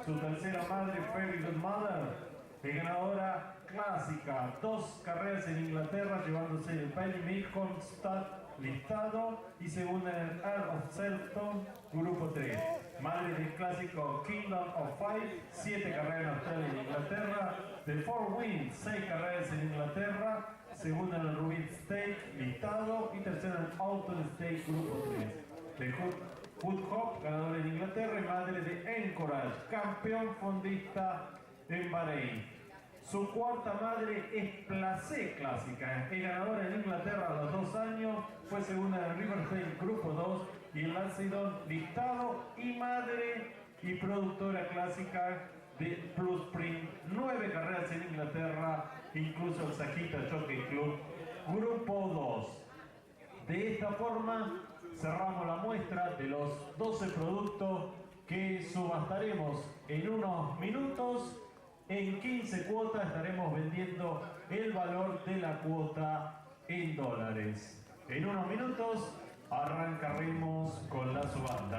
Su tercera madre, Fairy Good Mother, es ganadora clásica, 2 carreras en Inglaterra, llevándose el Bailey Milcom Stud listado y segunda en el Earl of Selton, grupo 3. Madre del clásico Kingdom of Five, 7 carreras en Australia y Inglaterra. De Four Winds, 6 carreras en Inglaterra, segunda en el Rubin State listado y tercera en el Alton State, grupo 3. De Hood Hop, ganadora en Inglaterra, y madre de Anchorage, campeón fondista en Bahrein. Su cuarta madre es Placé Clásica, es ganadora en Inglaterra a los 2 años, fue segunda en el Riversdale Grupo 2 y el Lancedon listado, y madre y productora clásica de Blue Spring, 9 carreras en Inglaterra, incluso el Sajita Jockey Club Grupo 2. De esta forma cerramos la muestra de los 12 productos que subastaremos en unos minutos. En 15 cuotas estaremos vendiendo el valor de la cuota en dólares. En unos minutos arrancaremos con la subasta.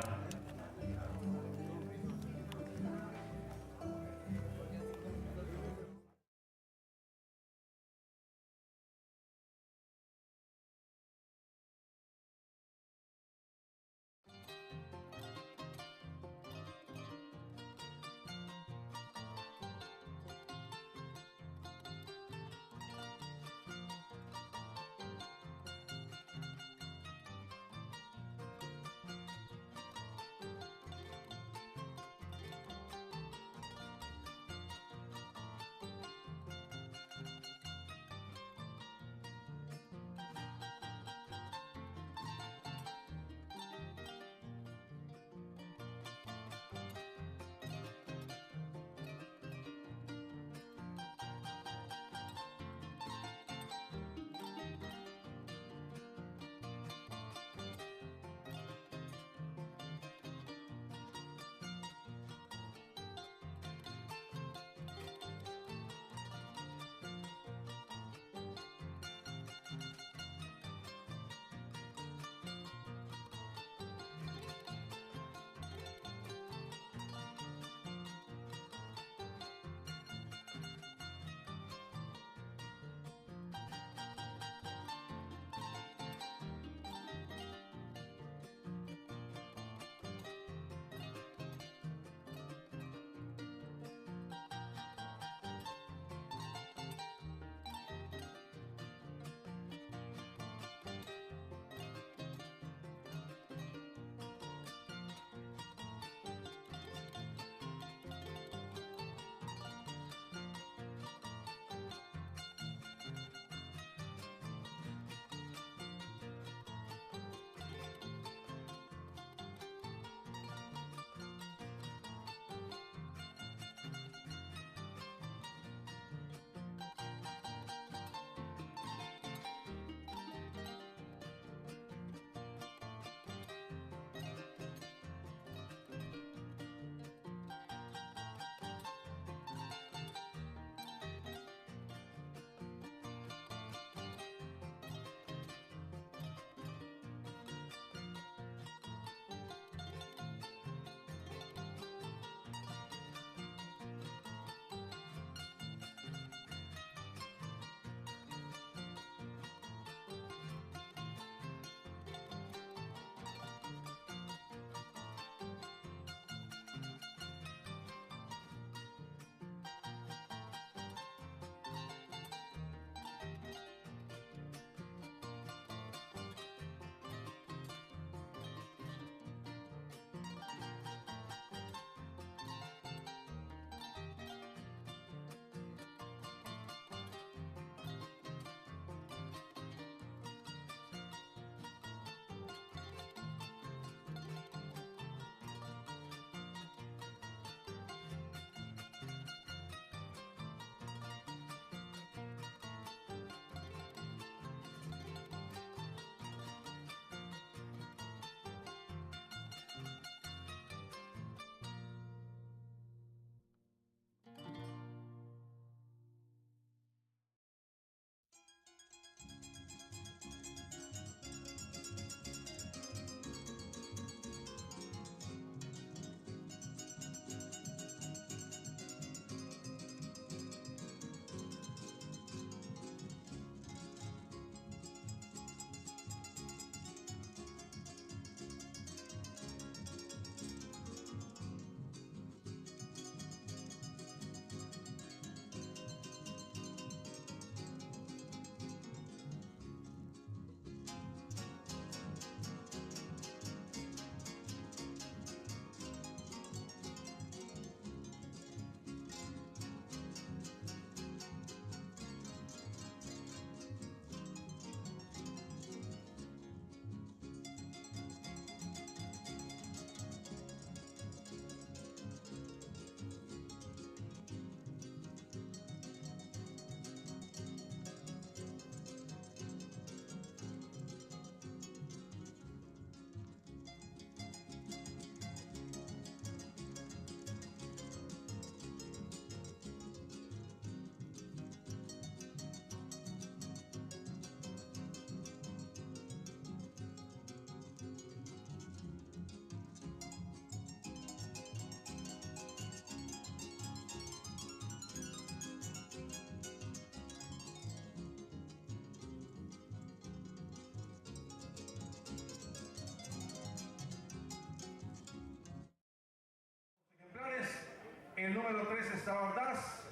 Sabardás,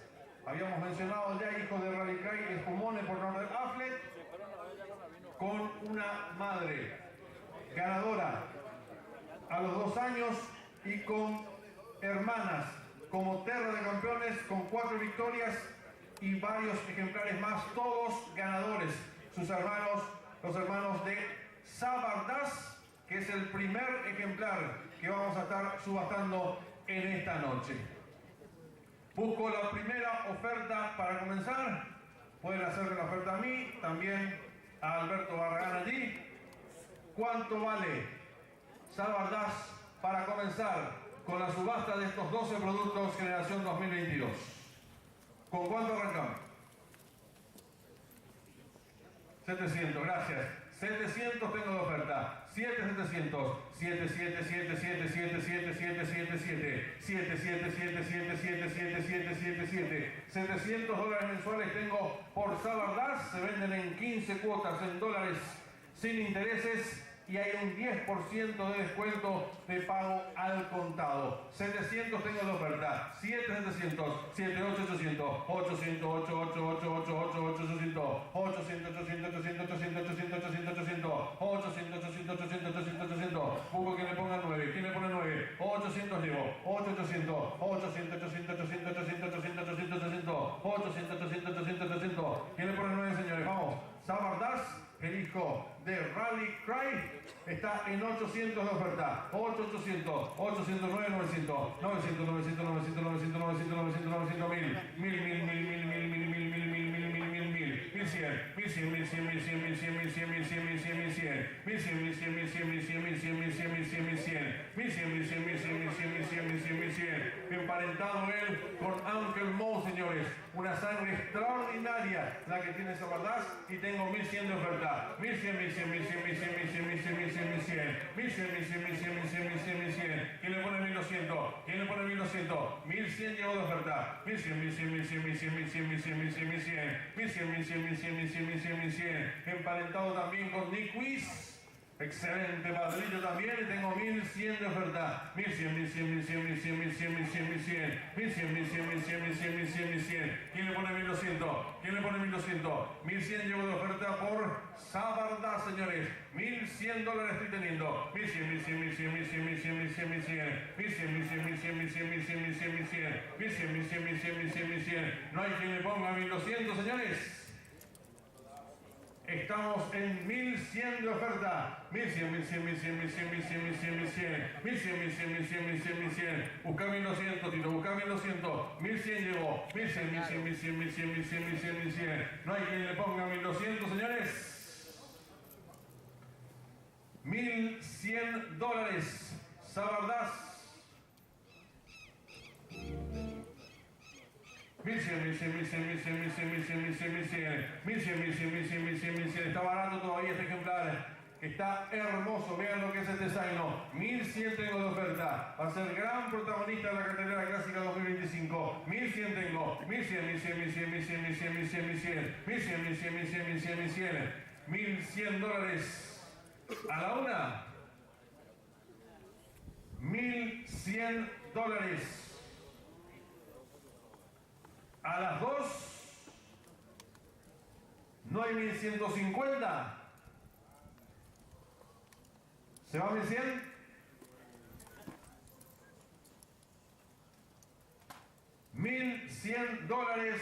habíamos mencionado ya, hijo de Radical Espumone por Northern Affleck, con una madre ganadora a los 2 años y con hermanas como terra de campeones con 4 victorias y varios ejemplares más, todos ganadores. Sus hermanos, los hermanos de Sabardás, que es el primer ejemplar que vamos a estar subastando en esta noche. Busco la primera oferta para comenzar. Pueden hacerle la oferta a mí, también a Alberto Barragán allí. ¿Cuánto vale Sabardás para comenzar con la subasta de estos 12 productos generación 2022? ¿Con cuánto arrancamos? 700, gracias. 700 tengo de oferta. 7,700. 777777777. 777777777. $700 mensuales tengo por Sabardás. Se venden en 15 cuotas en dólares sin intereses. Y hay un 10% de descuento de pago al contado. 700 tengo de oferta. 7,700, 7,800, 800, 800, 800, 800, 800, 800, 800, 800. Busco que le ponga 9. ¿Quién le pone 9? 800 llevo. 800, 800, 800, 800, 800, 800, 800, 800, 800, 800, 800. ¿Quién le pone 9, señores? Vamos. Sabardás, el hijo de Rally Cry, está en 800 de oferta. 800, 800, 900, 900, 900, 900, 900, 900, 900, 900, 1000, 1100, 1100, 1100, 1100, 1100, 1100, 1100, 1100, 1100, 1100, 1100, 1100, 1100, 1100, 1100, 1100, emparentado él con Uncle Mo, señores. Una sangre extraordinaria la que tiene Sabardás, y tengo 1100 de oferta. 1100, 1100, 1100, 1100, 1100, 1100, 1100, 1100, 1100, 1100, 1100, 1100, 1100. ¿Quién le pone 1200? ¿Quién le pone 1200? 1100 llevo de oferta. 1100, 1100, 1100, 1100, 1100, 1100, 1100, 1100, 1100, 1100, 1100, 1100, 1100. Emparentado también con Nick Wiss. Excelente padrillo también, y tengo 1100 de oferta. 1100, 1100, 1100, 1100, 1100, 1100, 1100, 1100, 1100, 1100, 1100, 1100, 1100. ¿Quién le pone 1200? ¿Quién le pone 1200? 1100 llevo de oferta por Sabardás, señores. $1100 estoy teniendo. 1100, 1100, 1100, 1100, 1100, 1100, 1100, 1100, 1100, 1100, 1100, 1100, 1100, 1100, 1100, 1100, 1100, 1100. No hay quien le ponga 1200, señores. Estamos en 1100 de oferta. 1100, 1100, 1100, 1100, 1100, 1100, 1100, 1100, 1100, 1100, 1100. Busca 1200, Tito, busca 1200. 1100 llevo. 1100, 1100, 1100, 1100, 1100, 1100, 1100. No hay quien le ponga 1200, señores. $1100. Sabardás. 1100, 1100, 1100, 1100, 1100, 1100, 1100, 1100. Está barato todavía este ejemplar. Está hermoso. Vean lo que es este zaino. 1100 tengo de oferta. Va a ser gran protagonista de la cartelera clásica 2025. 1100 tengo. 1100, 1100, 1100, 1100, 1100, 1100, 1100, 1100, 1100, 1100, 1100. $1100. A la una. $1100. A las 2 no hay 1150. ¿Se va 1100? $1100.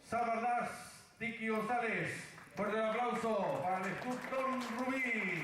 Sabardás, Tiki González. Fuerte el aplauso para el Scutton Rubí.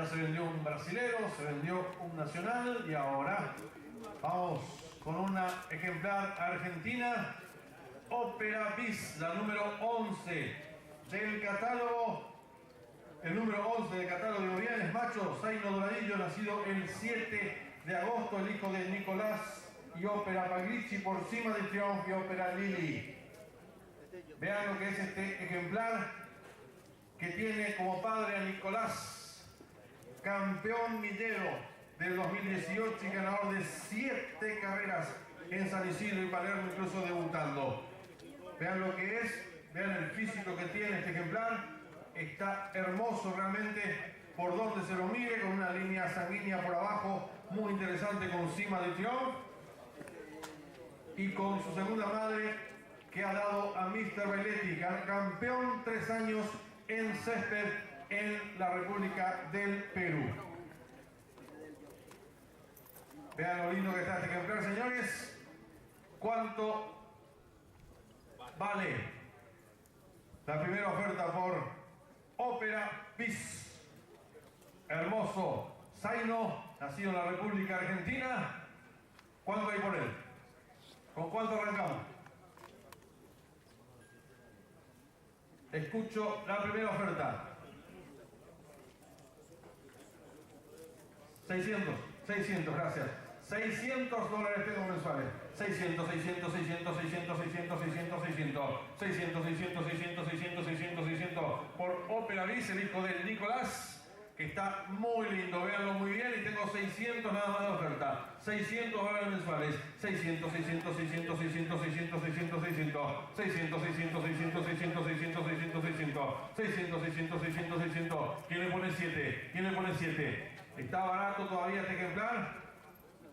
Ya se vendió un brasilero, se vendió un nacional y ahora vamos con una ejemplar argentina, Ópera Bis, la número 11 del catálogo. El número 11 del catálogo de Orianes, macho, Zaino Doradillo, nacido el 7 de agosto, el hijo de Nicolás y Ópera Paglici, por cima de Triumph y Ópera Lili. Vean lo que es este ejemplar, que tiene como padre a Nicolás, campeón millero del 2018 y ganador de 7 carreras en San Isidro y Palermo, incluso debutando. Vean lo que es, vean el físico que tiene este ejemplar, está hermoso realmente por donde se lo mire, con una línea sanguínea por abajo muy interesante con cima de Triumph y con su segunda madre que ha dado a Mr. Bailetti, campeón 3 años en césped en la República del Perú. Vean lo lindo que está este ejemplar, señores. ¿Cuánto vale la primera oferta por Ópera Bis? Hermoso Zaino, nacido en la República Argentina. ¿Cuánto hay por él? ¿Con cuánto arrancamos? Escucho la primera oferta. 600, gracias. $600 tengo mensuales. 600, 600, 600, 600, 600, 600, 600, 600, 600, 600, 600, 600, 600 por Ópera Bis, el hijo de Nicolás, que está muy lindo, véanlo muy bien, y tengo 600 nada más de oferta. $600 mensuales. 600, 600, 600, 600, 600, 600, 600, 600, 600, 600, 600, 600, 600, 600, 600, 600, 600, 600. ¿Quién le pone 7? ¿Quién le pone 7? Está barato todavía este ejemplar,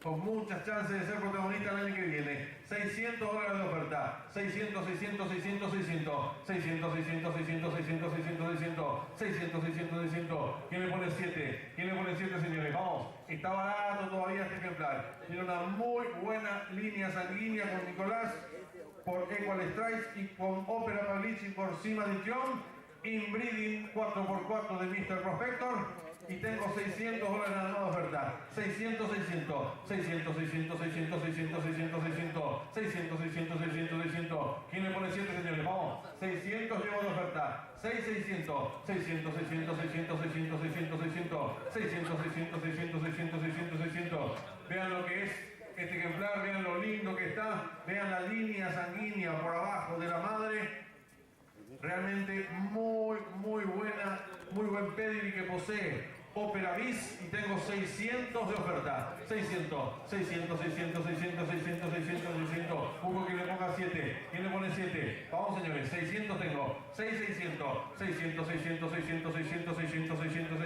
con muchas chances de ser protagonista el año que viene. $600 de oferta. 600, 600, 600, 600, 600, 600, 600, 600, 600, 600, 600, 600, 600. ¿Quién le pone 7? ¿Quién le pone 7, señores? Vamos. Está barato todavía este ejemplar. Tiene una muy buena línea sanguínea con Nicolás por Equal Strikes y con Ópera Paglici por cima de Triumph. Inbreeding 4x4 de Mr. Prospector. Y tengo $600 nada más de oferta. 600, 600, 600, 600, 600, 600, 600, 600, 600, 600, 600, 600. ¿Quién le pone 7, señores? Vamos. 600 llevo de oferta. 600, 600, 600, 600, 600, 600, 600, 600, 600, 600, 600, 600, 600. Vean lo que es este ejemplar, vean lo lindo que está. Vean la línea sanguínea por abajo de la madre. Realmente muy buena, muy buen pedigree que posee Ópera Bis, y tengo 600 de oferta. 600, 600, 600, 600, 600, 600, 600. Hugo, que le ponga 7. ¿Quién le pone 7? Vamos, señores. 600 tengo. 600, 600, 600, 600, 600, 600, 600, 600,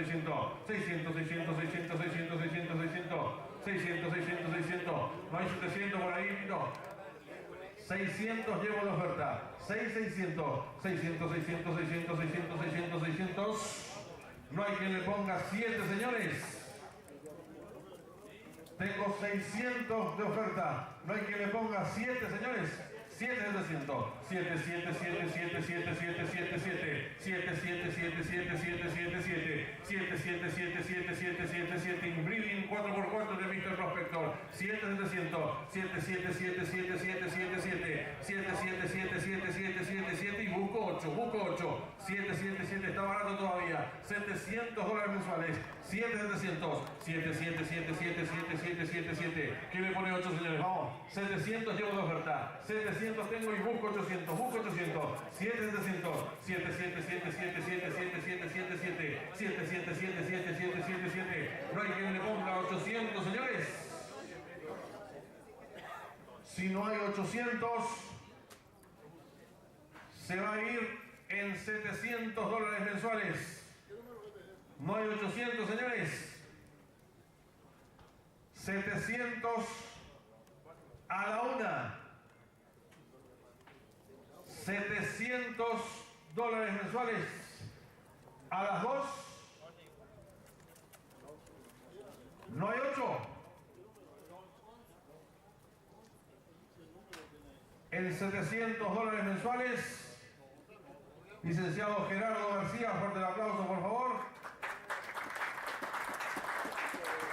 600, 600, 600, 600, 600, 600, 600, 600, 600. ¿No hay 700 por ahí? No. 600 llevo de oferta. 600, 600, 600, 600, 600, 600, 600. No hay quien le ponga 7, señores. Tengo 600 de oferta. No hay quien le ponga 7, señores. 700. 7, 7, 7, 7, 7, 7, 7, 7. 7, 7, 7, 7, 7, 7, 7. 7, 7, 7, 7, 7, 7, 7. Inbreeding 4x4 de Mr. Prospector. 700. 7, 7, 7, 7, 7, 7, 7. 7, 7, 7, 7, 7, 7, 7. Y busco 8. 7, 7, 7. Está barato todavía. $700 mensuales. 700. 7, 7, 7, 7, 7, 7, 7, 7. ¿Quién le pone 8, señores? Vamos. 700 llevo de oferta. 700 tengo y busco 800. Busco 800. 700. 7, 7, 7, 7, 7, 7, 7, 7, 7. 7, 7, 7, 7, 7, 7, 7. No hay quien le ponga 800, señores. Si no hay 800, se va a ir en $700 mensuales. No hay 800, señores. 700 a la una. $700 mensuales a las 2. No hay 8. En $700 mensuales, licenciado Gerardo García, fuerte el aplauso, por favor.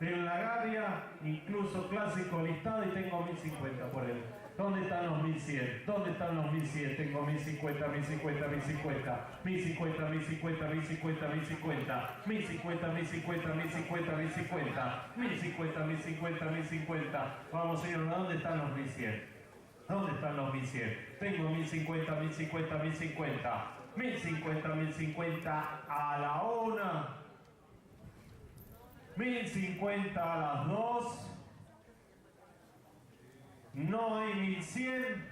En la Gavia, incluso clásico listado, y tengo 1050 por él. ¿Dónde están los 1100? ¿Dónde están los 1100? Tengo 1050, 1050, 1050, 1050, 1050, 1050, 1050, 1050, 1050, 1050, 1050, 1050, 1050, 1050. Vamos, señor, ¿dónde están los 1100? ¿Dónde están los 1100? Tengo 1050, 1050, 1050, 1050, 1050 a la 1, 1050 a las 2. No hay 1100,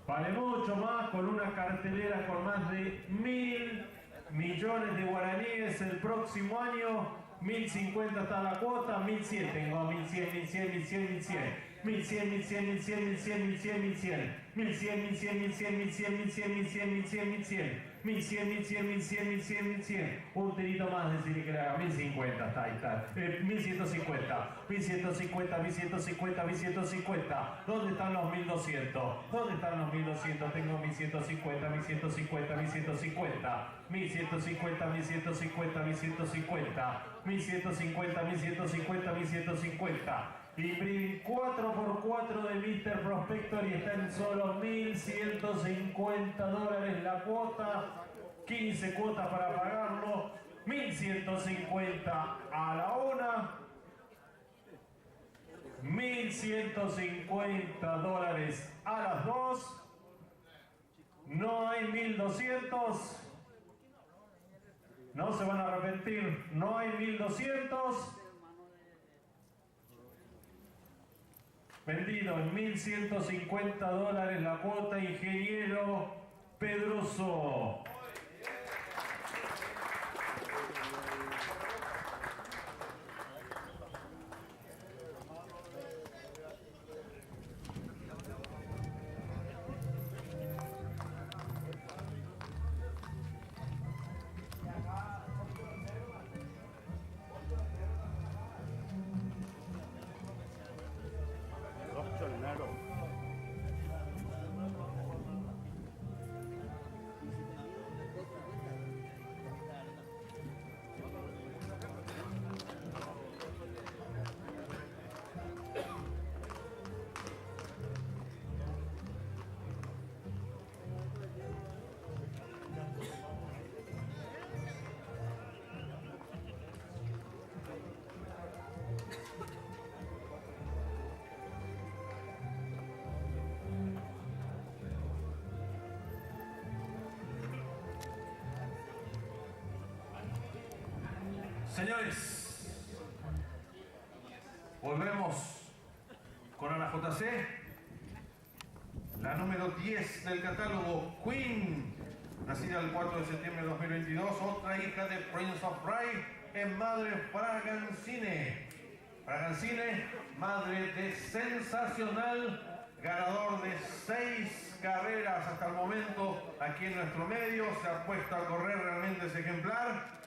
vale mucho más, con una cartelera con más de 1000 millones de guaraníes el próximo año. 1050 está la cuota, 1100, tengo 1100, 1100, 1100, 1100. 1100, 1100, 1100, 1100, 1100, 1100, 1100, 1100, 1100, 1100, 1100, 1100, 1100, 1100, 1100, 1100, 1100, 1100, 1100, un tirito más, decirle que le haga 1050, está ahí, está, 1150, 1150, 1150, 1150, ¿dónde están los 1200? ¿Dónde están los 1200? Tengo 1150, 1150, 1150, 1150, 1150, 1150, 1150, 1150, 1150. Y 4x4 de Mr. Prospector y está en solo $1150 la cuota, 15 cuotas para pagarlo, 1150 a la 1, $1150 a las 2, no hay 1200, no se van a arrepentir, no hay 1200. Vendido en $1150 la cuota, ingeniero Pedroso. Señores, volvemos con Ana JC, la número 10 del catálogo, Queen, nacida el 4 de septiembre de 2022, otra hija de Prince of Pride, es madre Fragancine. Fragancine, madre de Sensacional, ganador de 6 carreras hasta el momento aquí en nuestro medio, se ha puesto a correr realmente ese ejemplar,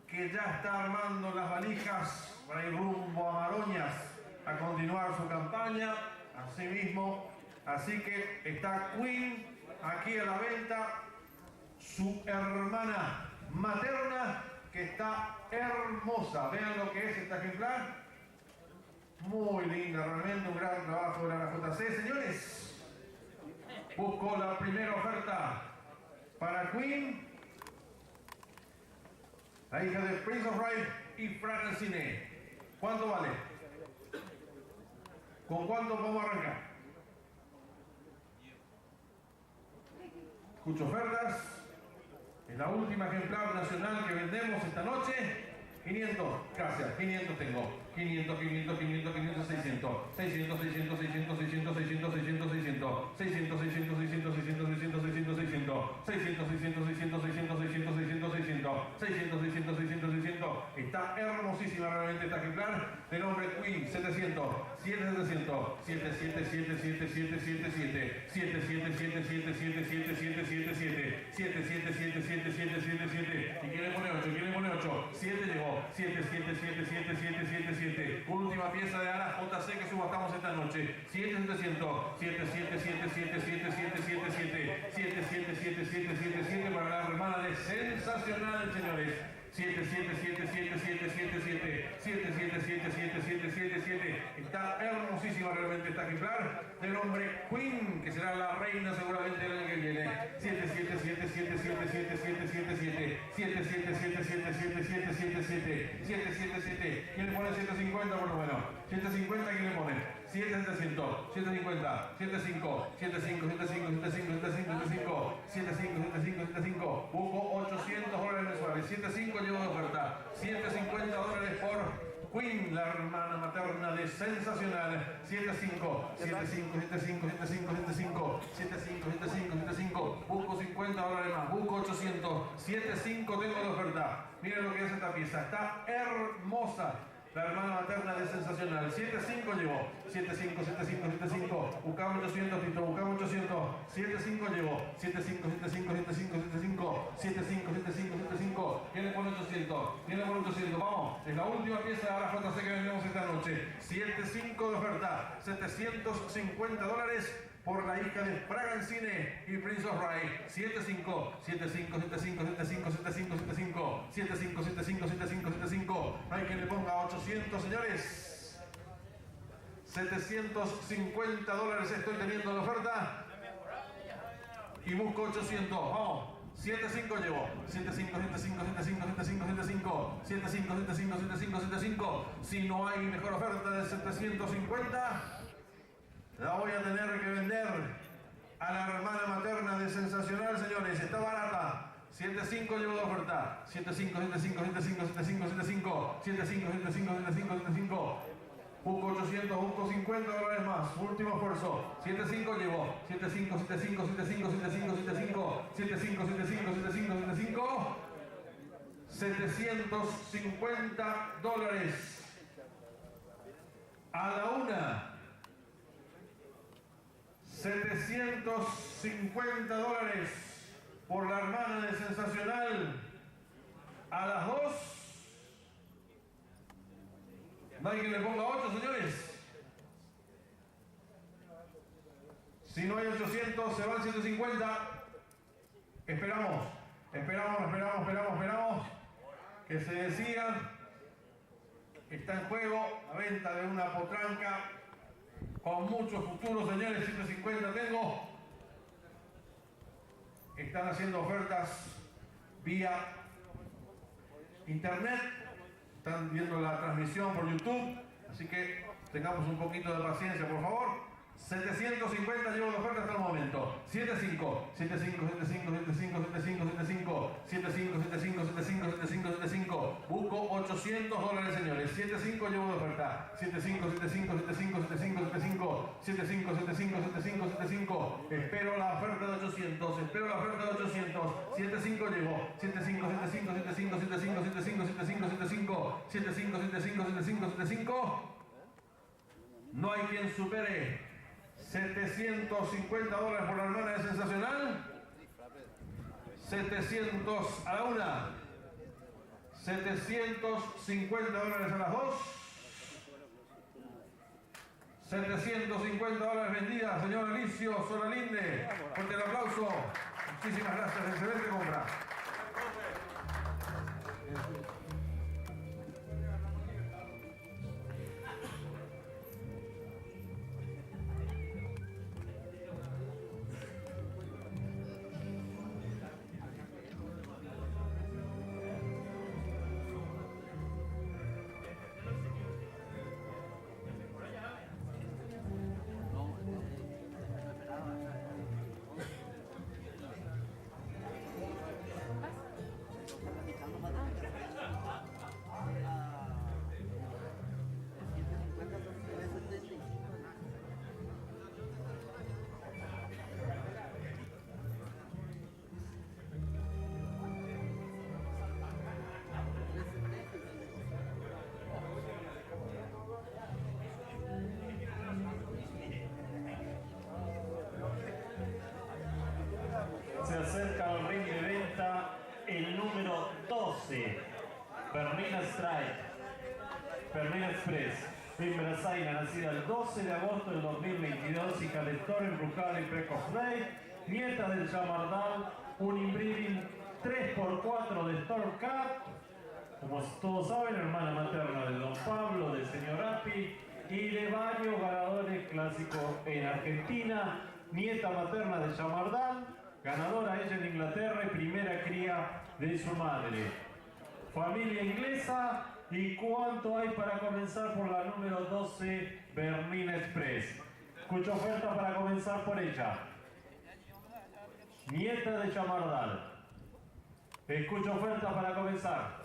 que ya está armando las valijas para ir rumbo a Maroñas a continuar su campaña, así mismo. Así que está Queen aquí a la venta, su hermana materna, que está hermosa. Vean lo que es esta ejemplar. Muy linda, realmente un gran trabajo de la JC. Señores, busco la primera oferta para Queen, la hija de Prince of Pride y Fragancine. ¿Cuánto vale? ¿Con cuánto vamos a arrancar? Escucho ofertas. Es la última ejemplar nacional que vendemos esta noche. 500, gracias, 500 tengo. 500, 500, 500, 500, 600. 600, 600, 600, 600, 600, 600, 600. 600, 600, 600, 600, 600, 600, 600. 600, 600, 600, 600, 600, 600, 600. 600, 600, 600, 600. Está hermosísima realmente esta ejemplar. De nombre Queen, 700. 7700. 777777. 77777777. 777777. Y quiere poner 8, quiere poner 8. 7 llegó. 777777. Última pieza de Ana JC que subastamos esta noche. 7700. 77777777. 777777 para la hermana de Sensacional, señores. Está hermosísima realmente esta ejemplar, de nombre Queen, que será la reina seguramente el año que viene. 777. ¿Quién le pone 150 por lo menos? 150, ¿quién le pone? 700, 750, 75, 75. Busco $800 mensuales. 75 llevo de oferta. $750 por Queen, la hermana materna de Sensacional. 75. Busco $50 más. Busco 800. 75 tengo de oferta. Miren lo que es esta pieza. Está hermosa. La hermana materna de Sensacional. 75 llevo. 75. Buscamos 800, Tito. Buscamos 800. 75 llevo. 75. ¿Quién le pone 800? Vamos. Es la última pieza de la JC que vendemos esta noche. 75 de oferta. $750 por la hija de Fragancine y Prince of Rai. 75. No hay quien le ponga 800, señores. $750 estoy teniendo de oferta. Y busco 800. Vamos. 75 llevo. 75. Si no hay mejor oferta de 750, la voy a tener que vender a la hermana materna de Sensacional, señores. Está barata. 75 llevo de oferta. 75. Busco 800, busco $50 más. Último esfuerzo. 75 llevo. 75. $750. A la una. $750 por la hermana de Sensacional. A las 2. No hay que le ponga 8, señores. Si no hay 800, se van 150. Esperamos. Que se decida. Está en juego la venta de una potranca con mucho futuro, señores. 150 tengo. Están haciendo ofertas vía internet. Están viendo la transmisión por YouTube, así que tengamos un poquito de paciencia, por favor. 750 llevo de oferta hasta el momento. 75. Busco $800, señores. 75 llevo de oferta. 75. Espero la oferta de 800. 75 llevo. 75. No hay quien supere $750 por la hermana de Sensacional. 700 a la una. $750 a las 2. $750 vendidas, señor Alicio Solalinde. Fuerte el aplauso. Muchísimas gracias, excelente compra. Se acerca al ring de venta el número 12, Bernina Strike, Bernina Express, Brazaina, nacida el 12 de agosto del 2022, hija de Thor Embrujada y Precoz Rey, nieta del Chamardal, un inbreeding 3x4 de Stormcat, como todos saben, hermana materna de don Pablo, del señor Api, y de varios ganadores clásicos en Argentina, nieta materna de Chamardal, ganadora ella en Inglaterra y primera cría de su madre. Familia inglesa, ¿y cuánto hay para comenzar por la número 12, Bernina Express? Escucho oferta para comenzar por ella. Nieta de Chamardal. Escucho oferta para comenzar.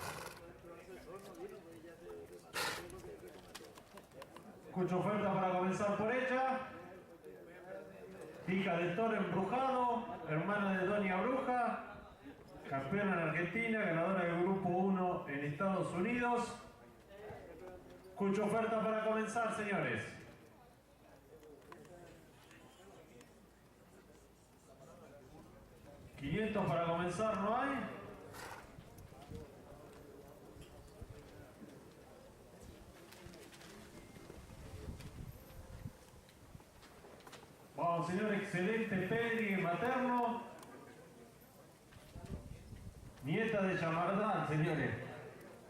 Escucho oferta para comenzar por ella. Hija de Toro Embrujado, hermana de Doña Bruja, campeona en Argentina, ganadora del Grupo 1 en Estados Unidos. Escucho oferta para comenzar, señores. ¿500 para comenzar no hay? Vamos, señor, excelente pedigree materno. Nieta de Chamardal, señores.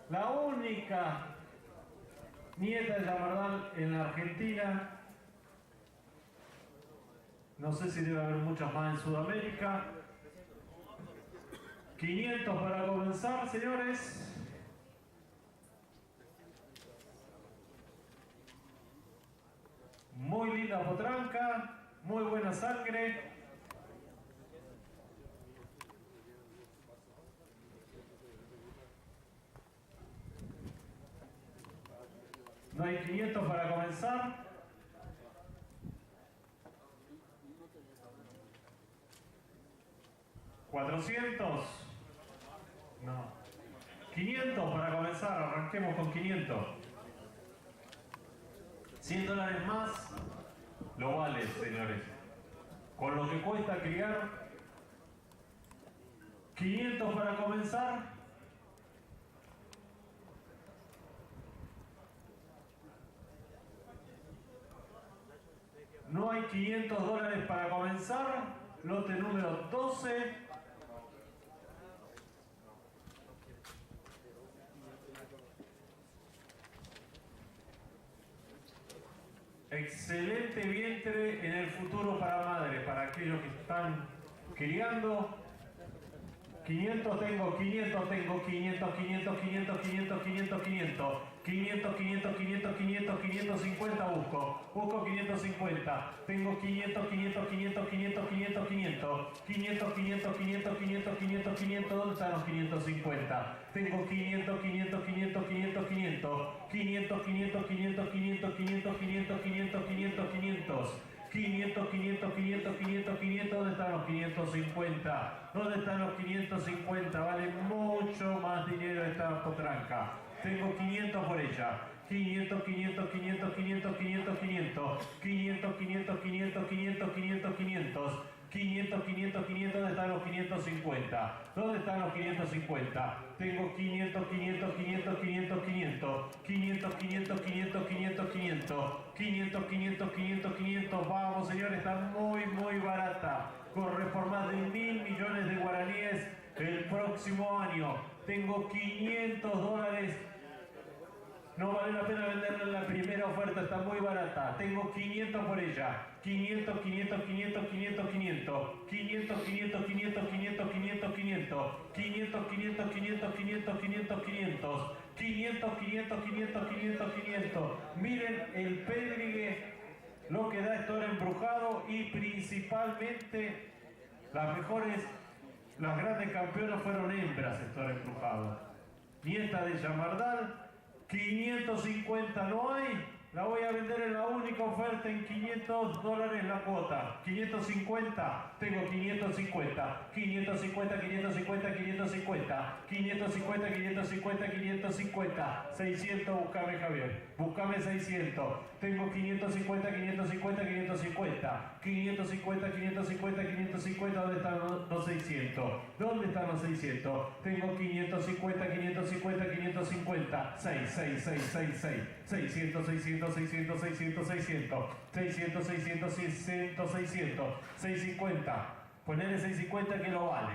La única nieta de Chamardal en la Argentina. No sé si debe haber muchas más en Sudamérica. 500 para comenzar, señores. Muy linda potranca. Muy buena sangre. No hay 500 para comenzar. ¿400? No. 500 para comenzar. Arranquemos con 500. $100 más. Lo vale, señores. Con lo que cuesta criar, 500 para comenzar. No hay $500 para comenzar. Lote número 12. Excelente vientre en el futuro para madre, para aquellos que están criando. 500 tengo, 500 tengo, 500, 500, 500, 500, 500, 500. 500, 500, 500, 500, 550 busco 550, tengo 500, 500, 500, 500, 500, 500, 500, 500, 500, 500, 500, 500, ¿dónde están los 550? Tengo 500, 500, 500, 500, 500, 500, 500, 500, 500, 500, 500, 500, 500, 500. 500, 500, 500, 500, 500, ¿dónde están los 550? ¿Dónde están los 550? Vale mucho más dinero esta potranca. Tengo 500 por ella. 500, 500, 500, 500, 500, 500. 500, 500, 500, 500, 500, 500. 500, 500, 500, ¿dónde están los 550? ¿Dónde están los 550? Tengo 500, 500, 500, 500, 500. 500, 500, 500, 500, 500. 500, 500, 500, 500. Vamos, señores, está muy barata. Corre por más de 1.000 millones de guaraníes el próximo año. Tengo $500. No vale la pena venderla en la primera oferta, está muy barata. Tengo 500 por ella. 500, 500, 500, 500, 500. 500, 500, 500, 500, 500, 500. 500, 500, 500, 500, 500, 500. 500, 500, 500, 500, 500. Miren el pedigree, lo que da esto embrujado y principalmente las mejores, las grandes campeonas fueron hembras esto embrujado. Nieta de Chamardal. 550 no hay, la voy a vender en la única oferta en $500 la cuota. 550, tengo 550, 550, 550, 550, 550, 550, 550, 600, búscame Javier, búscame 600, tengo 550, 550, 550, 550, 550, 550, ¿dónde están los 600? ¿Dónde están los 600? Tengo 550, 550, 550, 6, 6, 6, 6, 6, 600, 600, 600, 600, 600, 600, 600, 600, 600, 650, ponele 650 que lo vale.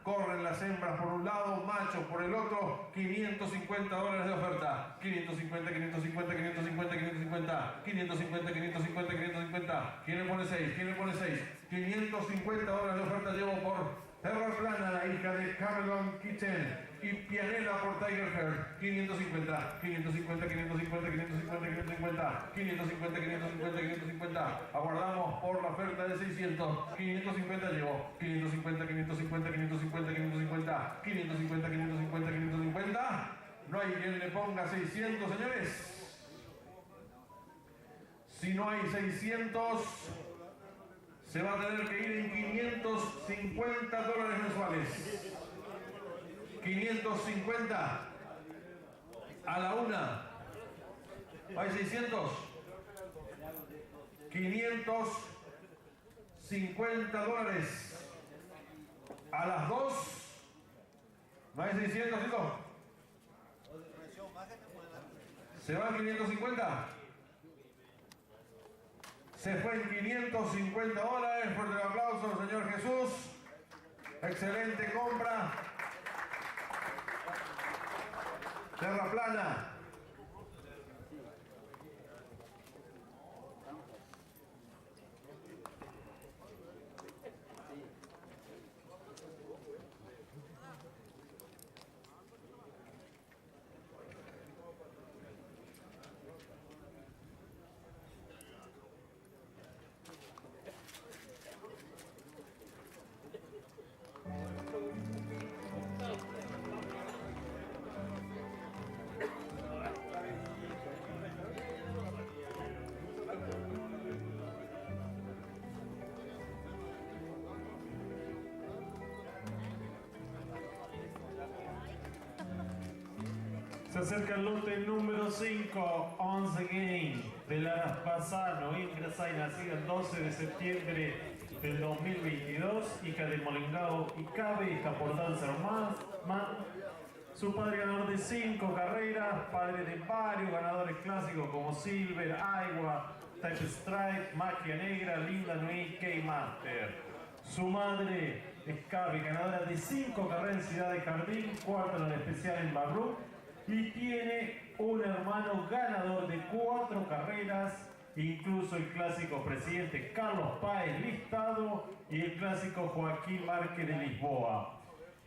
Corren las hembras por un lado, machos por el otro. $550 de oferta. 550, 550, 550, 550. 550, 550, 550. ¿Quién le pone 6? ¿Quién le pone 6? $550 de oferta llevo por Terraplana, la hija de Cameron Kitchen. Y Pianela por Tiger Heart. 550, 550, 550, 550, 550. 550, 550, 550. Aguardamos por la oferta de 600. 550 llevo. 550, 550, 550, 550. 550, 550, 550. No hay quien le ponga 600, señores. Si no hay 600, se va a tener que ir en $550 mensuales. 550 a la una. ¿Hay 600? $550 a las 2. ¿No hay 600, chicos? ¿Se van 550? Se fue en $550. Fuerte el aplauso al señor Jesús. Excelente compra. Terraplana. Se acerca el lote número 5, Once Again, de Lara Bassano, ingresada y nacida el 12 de septiembre del 2022, hija de Molingao y Cabe, hija por Dancer Man. Su padre ganador de 5 carreras, padre de varios ganadores clásicos como Silver, Iowa, Type Strike, Magia Negra, Linda Nui, K-Master. Su madre es Cabe, ganadora de 5 carreras en Ciudad de Jardín, cuarta en el especial en Barrú. Y tiene un hermano ganador de 4 carreras, incluso el clásico presidente Carlos Páez listado y el clásico Joaquín Márquez de Lisboa.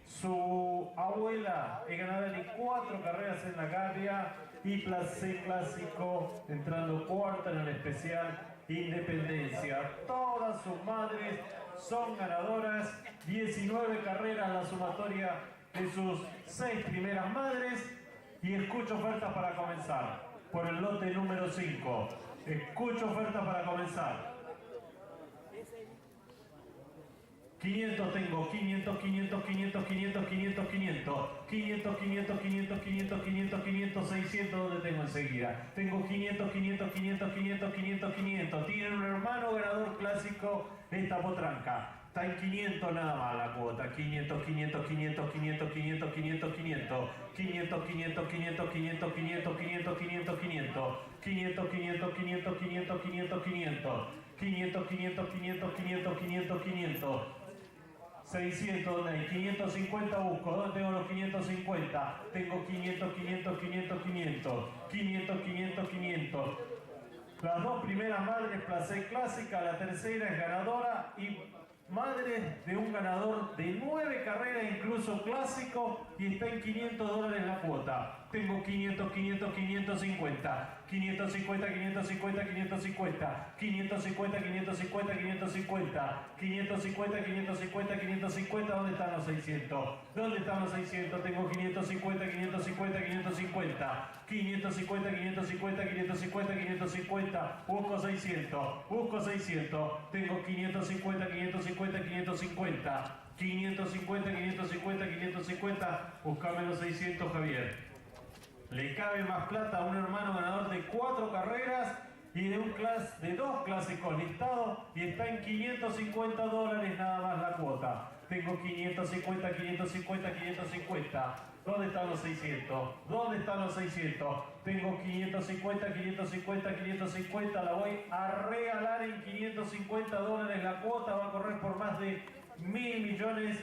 Su abuela es ganadora de 4 carreras en la Gavia y placé clásico entrando cuarta en el especial Independencia. Todas sus madres son ganadoras, 19 carreras la sumatoria de sus 6 primeras madres. Y escucho ofertas para comenzar, por el lote número 5. Escucho ofertas para comenzar. 500 tengo, 500, 500, 500, 500, 500, 500. 500, 500, 500, 500, 500, 500, 600, ¿dónde tengo enseguida? Tengo 500, 500, 500, 500, 500, 500. Tienen un hermano ganador clásico de esta potranca. Está en 500 nada más la cuota. 500, 500, 500, 500, 500, 500, 500. 500, 500, 500, 500, 500, 500, 500, 500. 500, 500, 500, 500, 500, 500. 500, 500, 500, 500, 500, 500. 600, ¿dónde hay? 550 busco. ¿Dónde tengo los 550? Tengo 500, 500, 500, 500. 500, 500, 500. Las 2 primeras madres placé clásica, la tercera es ganadora y madre de un ganador de 9 carreras, incluso clásico, y está en $500 la cuota. Tengo 500, 500, 550. 550, 550, 550. 550, 550, 550. 550, 550, 550. ¿Dónde están los 600? ¿Dónde están los 600? Tengo 550, 550, 550. 550, 550, 550, 550. Busco 600. Busco 600. Tengo 550, 550, 550. 550, 550, 550. Buscame los 600, Javier. Le cabe más plata a un hermano ganador de 4 carreras y de 2 clásicos listados y está en $550 nada más la cuota. Tengo 550, 550, 550. ¿Dónde están los 600? ¿Dónde están los 600? Tengo 550, 550, 550. La voy a regalar en $550 la cuota. Va a correr por más de 1.000 millones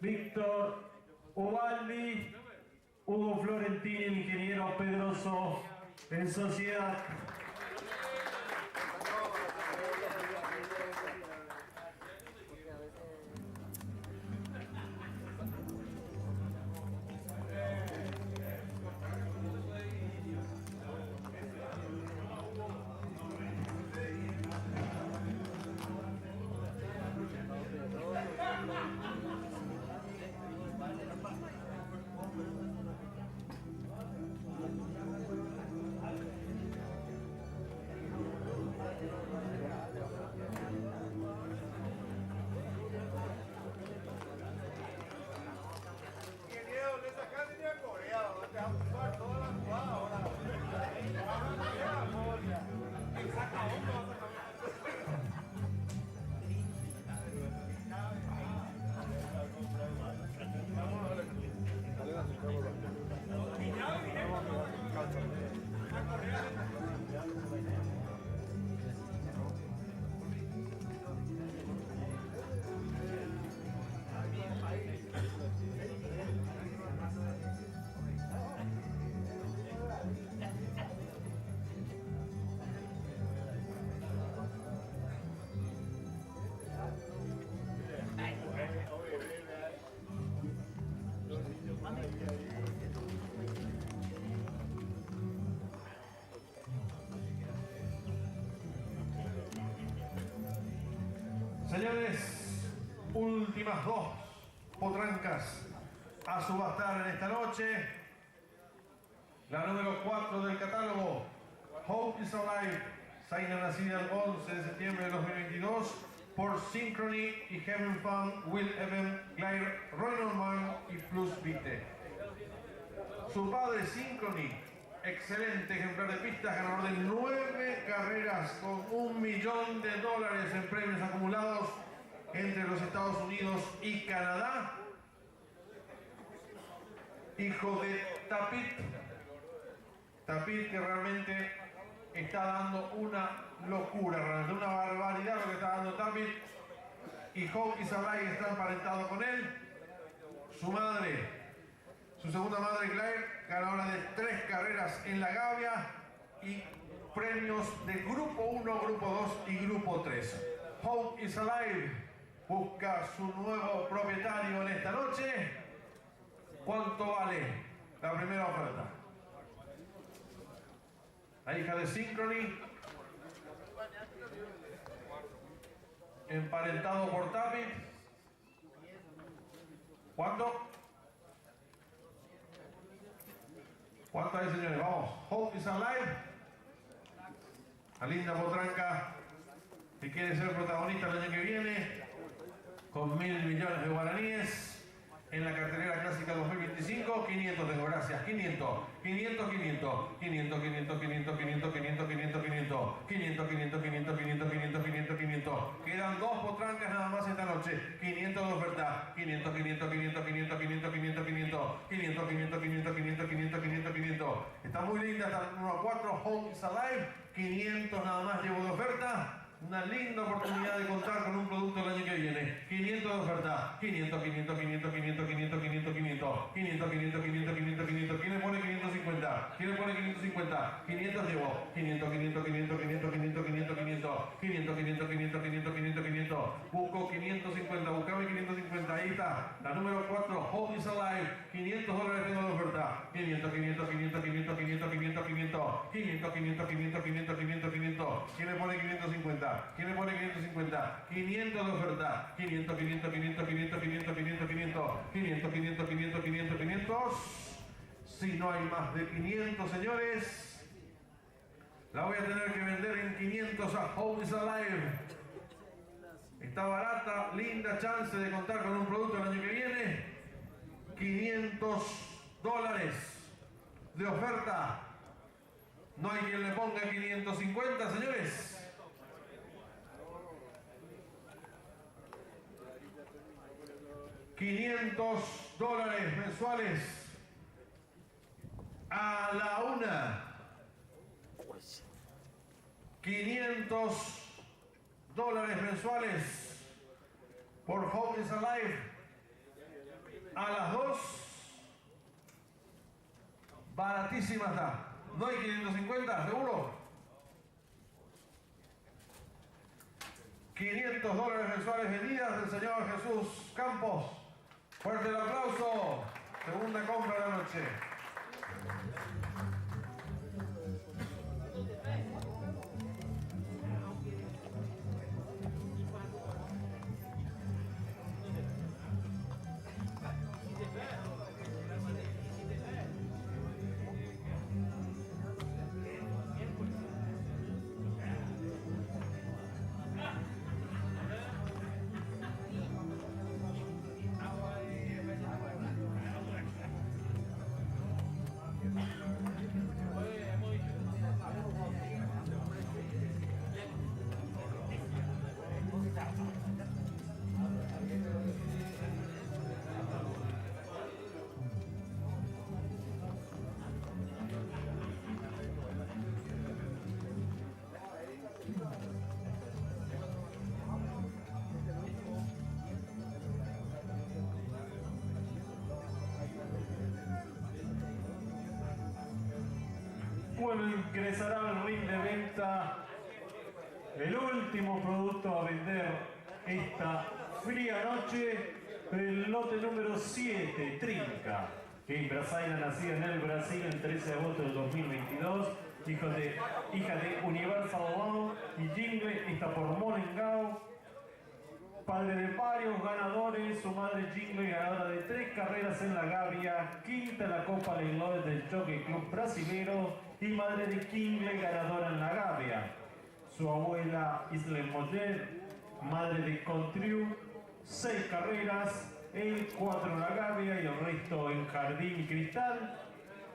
Víctor Ubaldi, Hugo Florentini, el ingeniero Pedroso en sociedad. Señores, últimas dos potrancas a subastar en esta noche. La número 4 del catálogo, Hope is Alive, Zaina nacida el 11 de septiembre de 2022, por Synchrony y Heaven Fun, Will Even, Claire, Roy Norman y Plus Vite. Su padre Synchrony, excelente ejemplar de pistas, ganador de 9 carreras con $1 millón en premios acumulados entre los Estados Unidos y Canadá. Hijo de Tapit, que realmente está dando una locura, realmente una barbaridad lo que está dando Tapit. Y Hope is Alive está emparentado con él. Su madre, su segunda madre Claire, ganadora de 3 carreras en la Gavia y premios de Grupo 1, Grupo 2 y Grupo 3. Hope is Alive busca su nuevo propietario en esta noche. ¿Cuánto vale la primera oferta? La hija de Synchrony, emparentado por Tapit. ¿Cuánto? ¿Cuánto es, señores? Vamos. Hope is Alive. La linda potranca que quiere ser protagonista el año que viene, con 1.000 millones de guaraníes. En la cartelera clásica 2025, 500 tengo, gracias, 500, 500, 500, 500, 500, 500, 500, 500, 500, 500, 500, 500, 500, 500, 500, 500, 500. Quedan 2 potrancas nada más esta noche, 500 de oferta, 500, 500, 500, 500, 500, 500, 500, 500, 500, 500, 500, 500, 500, 500. Está muy linda, está el número 4, Hope is Alive, 500 nada más llevo de oferta. Una linda oportunidad de contar con un producto el año que viene. 500 de oferta. 500, 500, 500, 500, 500, 500, 500. 500, 500, 500, 500, 500. ¿Quién le pone 550? ¿Quién le pone 550? 500 llevo. 500, 500, 500, 500, 500, 500, 500. 500, 500, 500, 500, 500, 500. Busco 550. Buscame 550. Ahí está. La número 4, Hope is Alive. 500 dólares tengo de oferta. 500, 500, 500, 500, 500, 500, 500. 500, 500, 500, 500, 500, 500. ¿Quién le pone 550? ¿Quién le pone 550? 500 de oferta. 500, 500, 500, 500, 500, 500, 500. 500, 500, 500, 500, 500. Si no hay más de 500, señores, la voy a tener que vender en 500 a Hope is Alive. Está barata, linda chance de contar con un producto el año que viene. 500 dólares de oferta. No hay quien le ponga 550, señores. 500 dólares mensuales a la una. 500 dólares mensuales por Hope is Alive. a las 2. Baratísima está. ¿Doy 550? ¿Seguro? $500 mensuales vendidas del señor Jesús Campos. Fuerte el aplauso. Segunda compra de la noche. Bueno, ingresará al ring de venta el último producto a vender esta fría noche, el lote número 7, Trinca, que Imbrasaina, nacida en el Brasil el 13 de agosto del 2022, hija de Universal Law y Jingle, está por Morengau. Padre de varios ganadores, su madre Jingle, ganadora de 3 carreras en la Gavia, quinta en la Copa Leilões del Jockey Club Brasilero, y madre de Kingley, ganadora en la Gavia. Su abuela Isle Moller, madre de Contriu, 6 carreras, él 4 en la Gavia y el resto en Jardín y Cristal.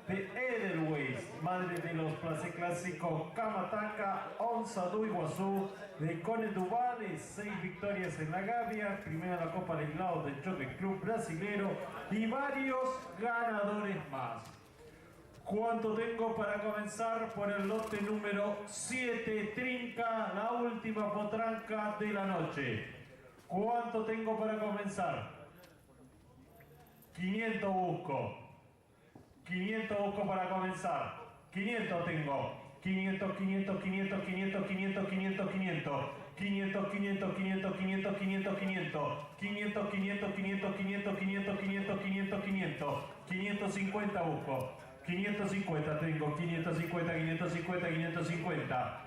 De Edelweiss, madre de los clásicos Kamataka, Onza do Iguazú, de Cone Duvales, 6 victorias en la Gavia, primera en la Copa del Lado del Jockey Club Brasilero y varios ganadores más. ¿Cuánto tengo para comenzar por el lote número 7, Trinca, la última potranca de la noche? ¿Cuánto tengo para comenzar? 500 busco. 500 busco para comenzar. 500 tengo. 500, 500, 500, 500, 500, 500, 500. 500, 500, 500, 500, 500, 500. 500, 500, 500, 500, 500, 500, 500, 500. 550 busco. 550 tengo. 550, 550, 550.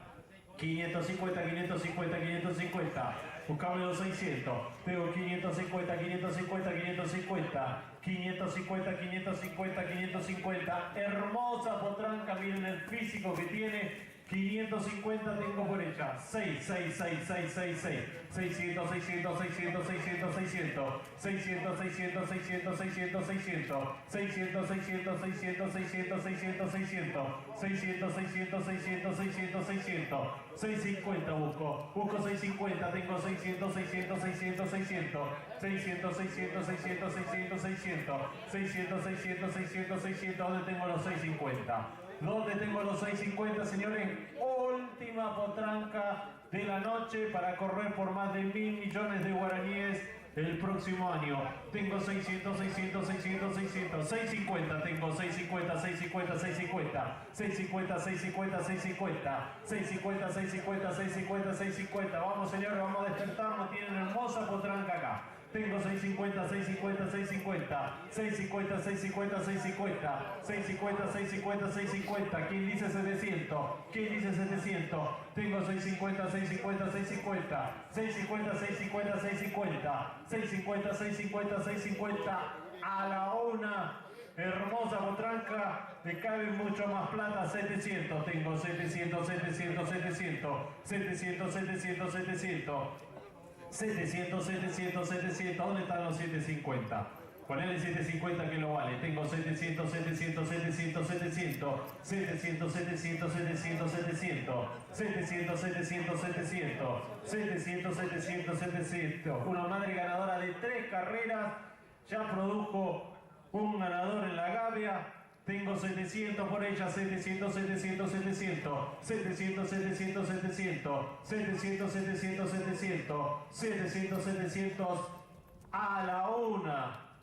550, 550, 550. Buscame los 600. Tengo 550, 550, 550. 550, 550, 550. Hermosa potranca, miren el físico que tiene. 550 tengo por ella. 6, 6, 6, 6, 6, 6. 600, 600, 600, 600, 600. 600, 600, 600, 600, 600. 600, 600, 600, 600, 600, 600. 600, 600, 600, 600, 600. 650 busco. Busco 650, tengo 600, 600, 600, 600. 600, 600, 600, 600, 600. 600, 600, 600, 600. ¿Dónde tengo los 650? ¿Dónde tengo los 650, señores? Última potranca de la noche para correr por más de 1.000 millones de guaraníes el próximo año. Tengo 600, 600, 600, 600, 650, tengo 650, 650, 650, 650, 650, 650, 650, 650, 650, 650. Vamos, señores, vamos a despertarnos. Tienen hermosa potranca acá. Tengo 650, 650, 650, 650, 650, 650, 650, 650, 650. ¿Quién dice 700? ¿Quién dice 700? Tengo 650, 650, 650, 650, 650, 650, 650, 650, 650. A la una. Hermosa potranca, me cabe mucho más plata, 700. Tengo 700, 700, 700, 700, 700, 700. 700, 700, 700, ¿dónde están los 750? Ponele 750 que lo vale. Tengo 700, 700, 700, 700, 700, 700, 700, 700, 700, 700, 700, 700, 700, 700. Una madre ganadora de 3 carreras, ya produjo un ganador en la Gavia. Tengo 700 por ella, 700, 700, 700, 700, 700, 700, 700, 700, 700, 700, 700, a la una.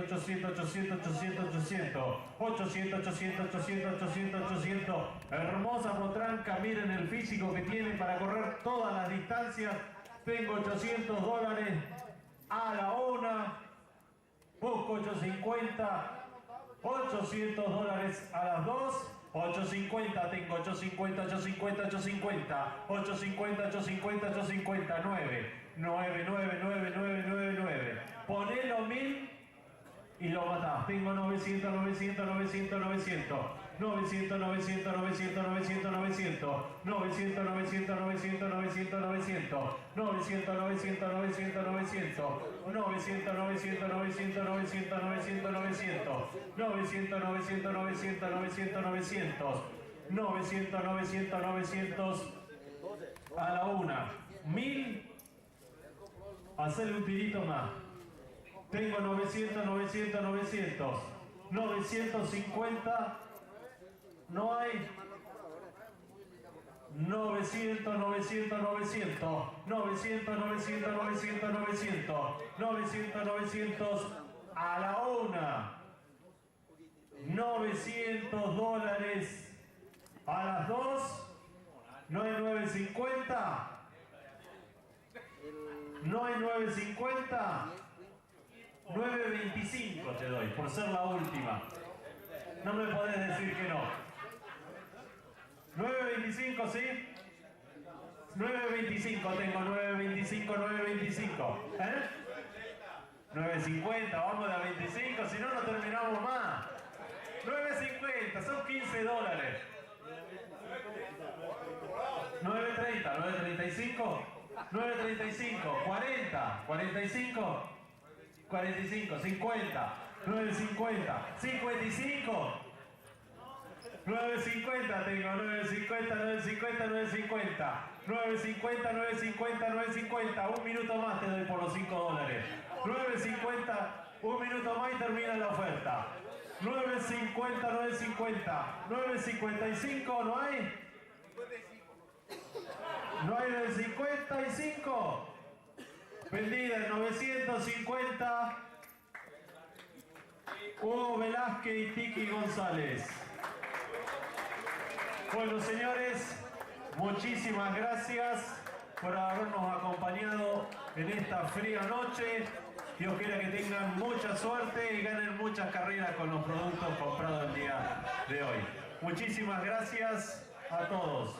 800, 800, 800, 800, 800, 800, 800, 800, 800, 800. Hermosa potranca, miren el físico que tiene para correr todas las distancias. Tengo $800 a la una. Busco 850, $800 a las dos. 850, tengo 850, 850, 850, 850, 850, 850, 9, 9, 9, 9, 9, 9, 9. Ponelo 1000 y lo matás. Tengo 900, 900, 900, 900. 900, 900, 900, 900, 900. 900, 900, 900, 900, 900. 900, 900, 900, 900. 900, 900, 900, 900, 900, 900. 900, 900, 900, 900, 900. 900, 900, 900 a la una. 1000. Hacerle un tirito más. Tengo 900, 900, 900. 950. No hay. 900, 900, 900. 900, 900, 900, 900. 900, 900 a la una. $900 a las dos. No hay 950. No hay 950. 925 te doy, por ser la última. No me podés decir que no. 925, ¿sí? 925 tengo, 925, 925. ¿Eh? 950, vamos de a 25, si no, no terminamos más. 950, son $15. 930, 935, 935, 40, 45, 45, 50, 950, 55, 950 tengo, 950, 950, 950, 950, 950, 950, un minuto más te doy por los $5. 950, un minuto más y termina la oferta. 950, 950, 955, ¿no hay? ¿No hay 955? Vendida en 950. Hugo Velázquez y Tiki González. Bueno, señores, muchísimas gracias por habernos acompañado en esta fría noche. Dios quiera que tengan mucha suerte y ganen muchas carreras con los productos comprados el día de hoy. Muchísimas gracias a todos.